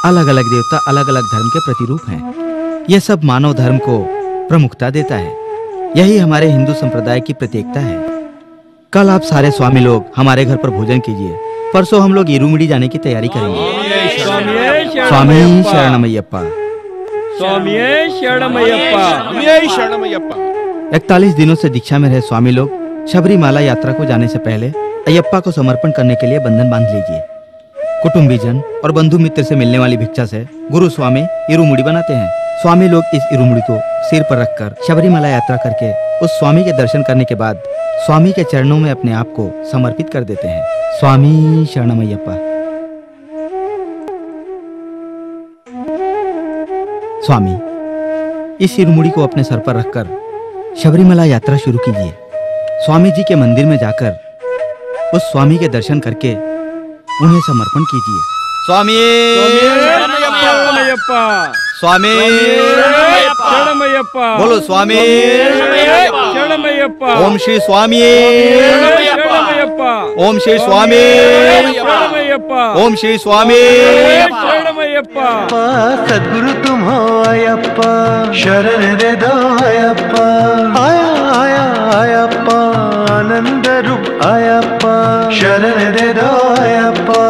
अलग अलग देवता अलग अलग धर्म के प्रतिरूप हैं। यह सब मानव धर्म को प्रमुखता देता है। यही हमारे हिंदू संप्रदाय की प्रत्येकता है। कल आप सारे स्वामी लोग हमारे घर पर भोजन कीजिए। परसों हम लोग इरुमुड़ी जाने की तैयारी करेंगे। स्वामी शरणमयप्पा। स्वामी शरणमयप्पा। 41 दिनों से दीक्षा में रहे स्वामी लोग शबरीमाला यात्रा को जाने से पहले अयप्पा को समर्पण करने के लिए बंधन बांध लीजिए। कुटुंबीजन और बंधु मित्र से मिलने वाली भिक्षा से गुरु स्वामी इरुमुड़ी बनाते हैं। स्वामी लोग इस इरुमुड़ी को सिर पर रखकर शबरीमाला यात्रा करके उस स्वामी के दर्शन करने के बाद स्वामी के चरणों में अपने आप को समर्पित कर देते हैं। स्वामी शरणमय्यप्पा। स्वामी, इस इरुमुड़ी को अपने सर पर रखकर शबरीमला यात्रा शुरू कीजिए। स्वामी जी के मंदिर में जाकर उस स्वामी के दर्शन करके उन्हें समर्पण कीजिए। स्वामी शरणमय्यप्पा, स्वामी शरणमय्यप्पा, बोलो स्वामी शरणमय्यप्पा, ओम श्री स्वामी शरणमय्यप्पा, ओम श्री स्वामी शरणमय्यप्पा, ओम श्री स्वामी शरणमय्यप्पा। सद्गुरु तुम हो अयप्पा, शरण दे दो अयप्पा, आया आया अयप्पा, आनंद रूप अयप्पा, शरण दे दो अयप्पा,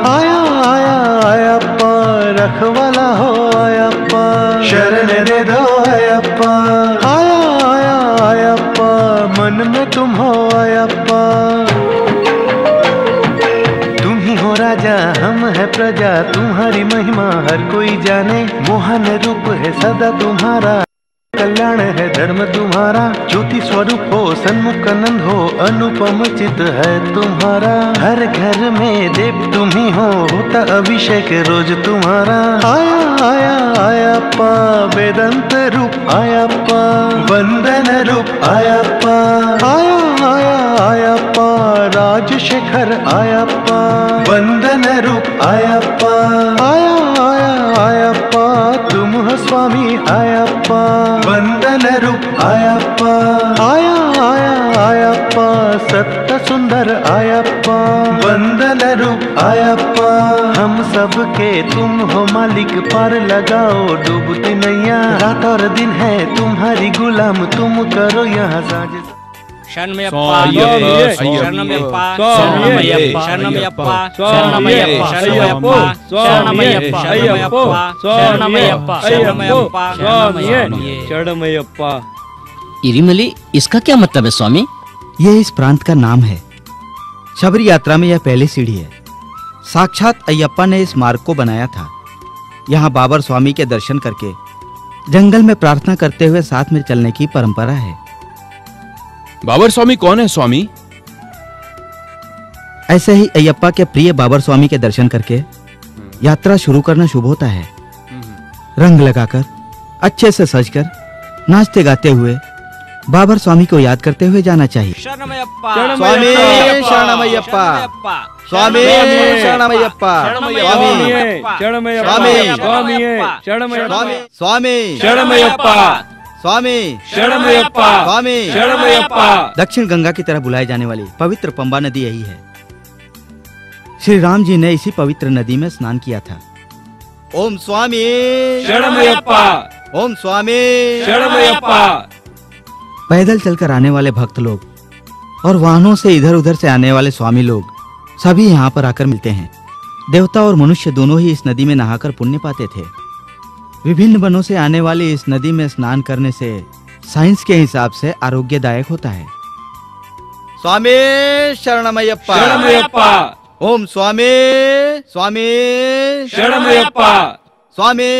आया आया अयप्पा, रखवाला हो अयप्पा, शरण दे दो अयप्पा, आया आया अयप्पा, मन में तुम हो अयप्पा। तुम ही हो राजा, हम है प्रजा, तुम्हारी महिमा हर कोई जाने, मोहन रूप है सदा तुम्हारा, कल्याण है धर्म तुम्हारा, ज्योति स्वरूप हो, सन्मुख आनंद हो, अनुपम चित है तुम्हारा, हर घर में देव तुम ही हो, होता अभिषेक रोज तुम्हारा, आया आया अयप्पा, वेदांत रूप अयप्पा, वंदन रूप अयप्पा, आया आया अयप्पा, राजशेखर अयप्पा, वंदन रूप अयप्पा, आया आया अयप्पा, तुम हो स्वामी अयप्पा, वंदन रूप अयप्पा, आया आया अयप्पा, सत्य सुंदर अयप्पा, वंदन रूप अयप्पा, हम सबके तुम हो मालिक, पार लगाओ डूबती नैया, रात और दिन है तुम्हारी गुलाम, तुम करो यहाँ साज। शरणमय्यप्पा, शरणमय्यप्पा, शरणमय्यप्पा, शरणमय्यप्पा, शरणमय्यप्पा, शरणमय्यप्पा, शरणमय्यप्पा, शरणमय्यप्पा, शरणमय्यप्पा, शरणमय्यप्पा। इरिमली, इसका क्या मतलब है स्वामी? यह इस प्रांत का नाम है। शबरी यात्रा में यह पहली सीढ़ी है। साक्षात अयप्पा ने इस मार्ग को बनाया था। यहाँ बाबर स्वामी के दर्शन करके जंगल में प्रार्थना करते हुए साथ में चलने की परंपरा है। बाबर स्वामी कौन है स्वामी? ऐसे ही अयप्पा के प्रिय बाबर स्वामी के दर्शन करके यात्रा शुरू करना शुभ होता है। रंग लगाकर, अच्छे से सजकर, नाचते गाते हुए बाबर स्वामी को याद करते हुए जाना चाहिए। शरणमय्यप्पा, स्वामी शरणमय्यप्पा, स्वामी शरणमय्यप्पा, स्वामी शरणमय्यप्पा, स्वामी शरणमय्यप्पा, स्वामी शरणमय्यप्पा। दक्षिण गंगा की तरह बुलाई जाने वाली पवित्र पंबा नदी यही है। श्री राम जी ने इसी पवित्र नदी में स्नान किया था। ओम स्वामी शरणमय्यप्पा, ओम स्वामी शरणमय्यप्पा। पैदल चलकर आने वाले भक्त लोग और वाहनों से इधर उधर से आने वाले स्वामी लोग सभी यहाँ पर आकर मिलते हैं। देवता और मनुष्य दोनों ही इस नदी में नहाकर पुण्य पाते थे। विभिन्न वनों से आने वाली इस नदी में स्नान करने से साइंस के हिसाब से आरोग्यदायक होता है। स्वामी शरणमय्यप्पा, शरणमय्यप्पा, ओम स्वामी स्वामी शरणमय्यप्पा, स्वामी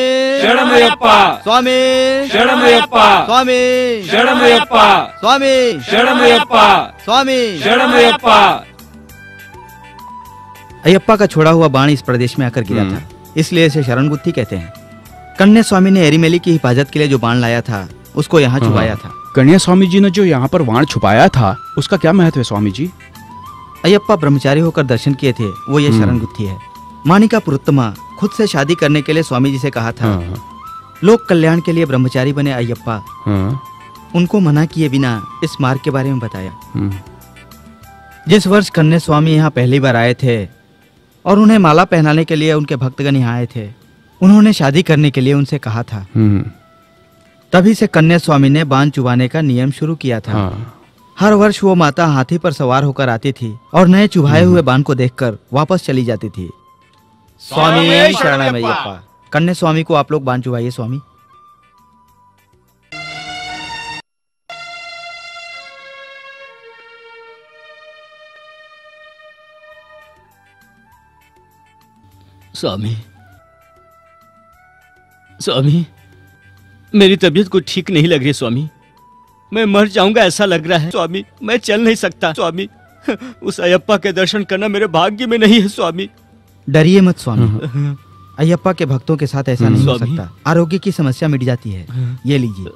शरणमय्यप्पा, स्वामी शरणमय्यप्पा, स्वामी शरणमय्यप्पा, स्वामी शरणमय्यप्पा, स्वामी शरणमय्यप्पा। अयप्पा का छोड़ा हुआ बाण इस प्रदेश में आकर गिरा था, इसलिए इसे शरण बुद्धि कहते हैं। कन्या स्वामी ने एरीमेली की हिफाजत के लिए जो बाण लाया था उसको यहाँ छुपाया था। कन्या स्वामी जी ने जो यहाँ पर बाण छुपाया था उसका क्या महत्व है स्वामी जी? अयप्पा ब्रह्मचारी होकर दर्शन किए थे, वो ये शरण गुत्थी है। मानिका पुरुत्तमा खुद से शादी करने के लिए स्वामी जी से कहा था। लोक कल्याण के लिए ब्रह्मचारी बने अयप्पा उनको मना किए बिना इस मार्ग के बारे में बताया। जिस वर्ष कन्या स्वामी यहाँ पहली बार आए थे और उन्हें माला पहनाने के लिए उनके भक्तगण यहाँ आए थे, उन्होंने शादी करने के लिए उनसे कहा था। तभी से कन्या स्वामी ने बाण चुभाने का नियम शुरू किया था। हर वर्ष वो माता हाथी पर सवार होकर आती थी और नए चुभाए हुए बाण को देखकर वापस चली जाती थी। स्वामी शरणमय्यप्पा। कन्या स्वामी को आप लोग बाण चुभाइए स्वामी। स्वामी, स्वामी, मेरी तबीयत कुछ ठीक नहीं लग रही स्वामी। मैं मर जाऊंगा ऐसा लग रहा है स्वामी। मैं चल नहीं सकता स्वामी। उस अयप्पा के दर्शन करना मेरे भाग्य में नहीं है स्वामी। डरिए मत स्वामी, अयप्पा के भक्तों के साथ ऐसा नहीं हो सकता। आरोग्य की समस्या मिट जाती है। ये लीजिए,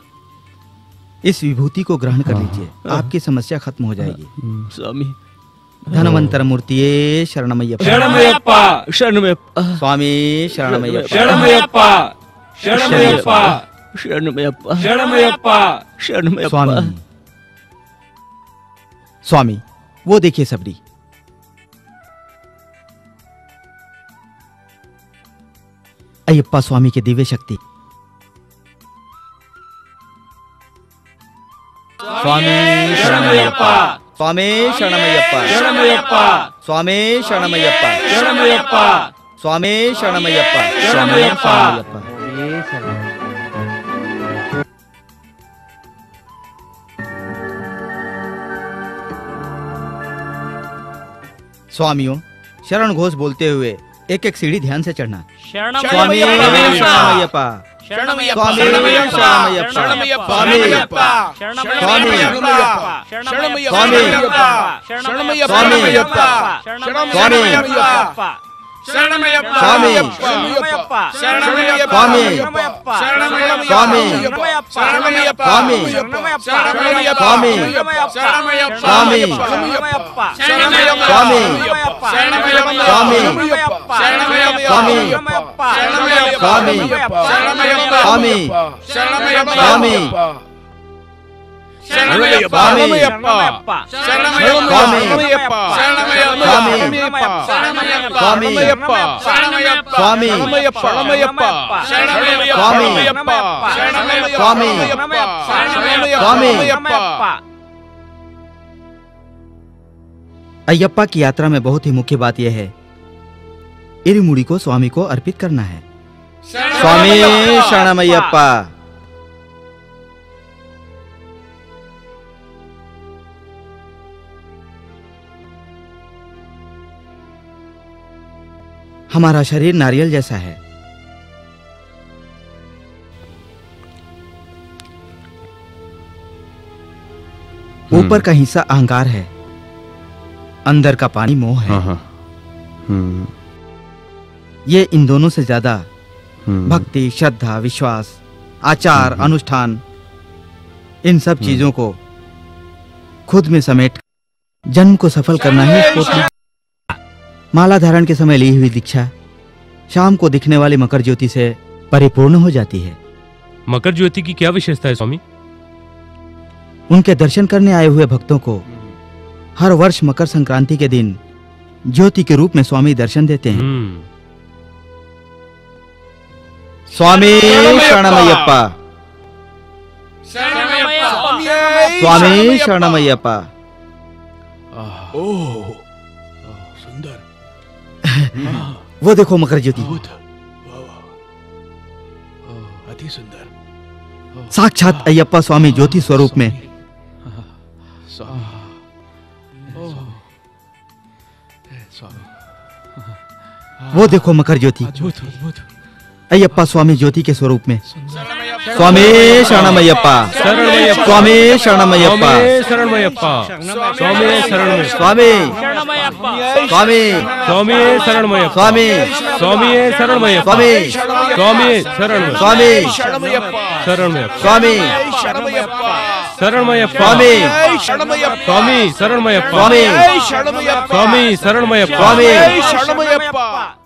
इस विभूति को ग्रहण कर लीजिए, आपकी समस्या खत्म हो जाएगी। स्वामी धनवंतर मूर्तिये शरणमय्यप्पा। शरणमय्यप्पा शरणमय्यप्पा स्वामी शरणमय्यप्पा शरणमय्यप्पा शरणमय्यप्पा शरणमय्यप्पा शरणमय्यप्पा शरणमय्यप्पा। स्वामी स्वामी वो देखिए सबरी। अयप्पा स्वामी की दिव्य शक्ति। स्वामी शरणमय्यप्पा स्वामी शरणमय्यप्पा शरणमय्यप्पा स्वामी शरणमय्यप्पा शरणमय्यप्पा स्वामी शरणमय्यप्पा शरणमय्यप्पा। स्वामियों, शरण घोष बोलते हुए एक एक सीढ़ी ध्यान से चढ़ना। शरणमय्यप्पा स्वामी शरणमय्यप्पा शरणमय्यप्पा स्वामी शरणमय्यप्पा स्वामी शरणमय्यप्पा स्वामी शरणमय्यप्पा शरणमय्यप्पा शरणमय्यप्पा शरणमय्यप्पा शरणमय्यप्पा स्वामी शरणमय्यप्पा स्वामी स्वामी स्वामी स्वामी स्वामी अयप्पा की यात्रा में बहुत ही मुख्य बात यह है, इरुमुड़ी को स्वामी को अर्पित करना है। स्वामी शरणमय्यप्पा। हमारा शरीर नारियल जैसा है। ऊपर का हिस्सा अहंकार है, अंदर का पानी मोह है। ये इन दोनों से ज्यादा भक्ति, श्रद्धा, विश्वास, आचार, अनुष्ठान, इन सब चीजों को खुद में समेट जन्म को सफल करना ही इसको। माला धारण के समय ली हुई दीक्षा शाम को दिखने वाली मकर ज्योति से परिपूर्ण हो जाती है। मकर ज्योति की क्या विशेषता है स्वामी? उनके दर्शन करने आए हुए भक्तों को हर वर्ष मकर संक्रांति के दिन ज्योति के रूप में स्वामी दर्शन देते हैं। स्वामी शरणमय्यप्पा स्वामी शरणमय्यप्पा। सुंदर। वो देखो मकर ज्योति, अति सुंदर। साक्षात अयप्पा स्वामी ज्योति स्वरूप में। वो देखो मकर ज्योति, अयप्पा स्वामी ज्योति के स्वरूप में। स्वामी शरणमय्यप्पा स्वामी शरणमय्यप्पा शरणमय्यप्पा स्वामी शरणमय स्वामी स्वामी स्वामी शरणमय स्वामी स्वामी शरणमय स्वामी स्वामी शरणमय स्वामी शरणमय स्वामी शरणमय स्वामी स्वामी शरणमय स्वामी स्वामी शरणमय स्वामी शरणमय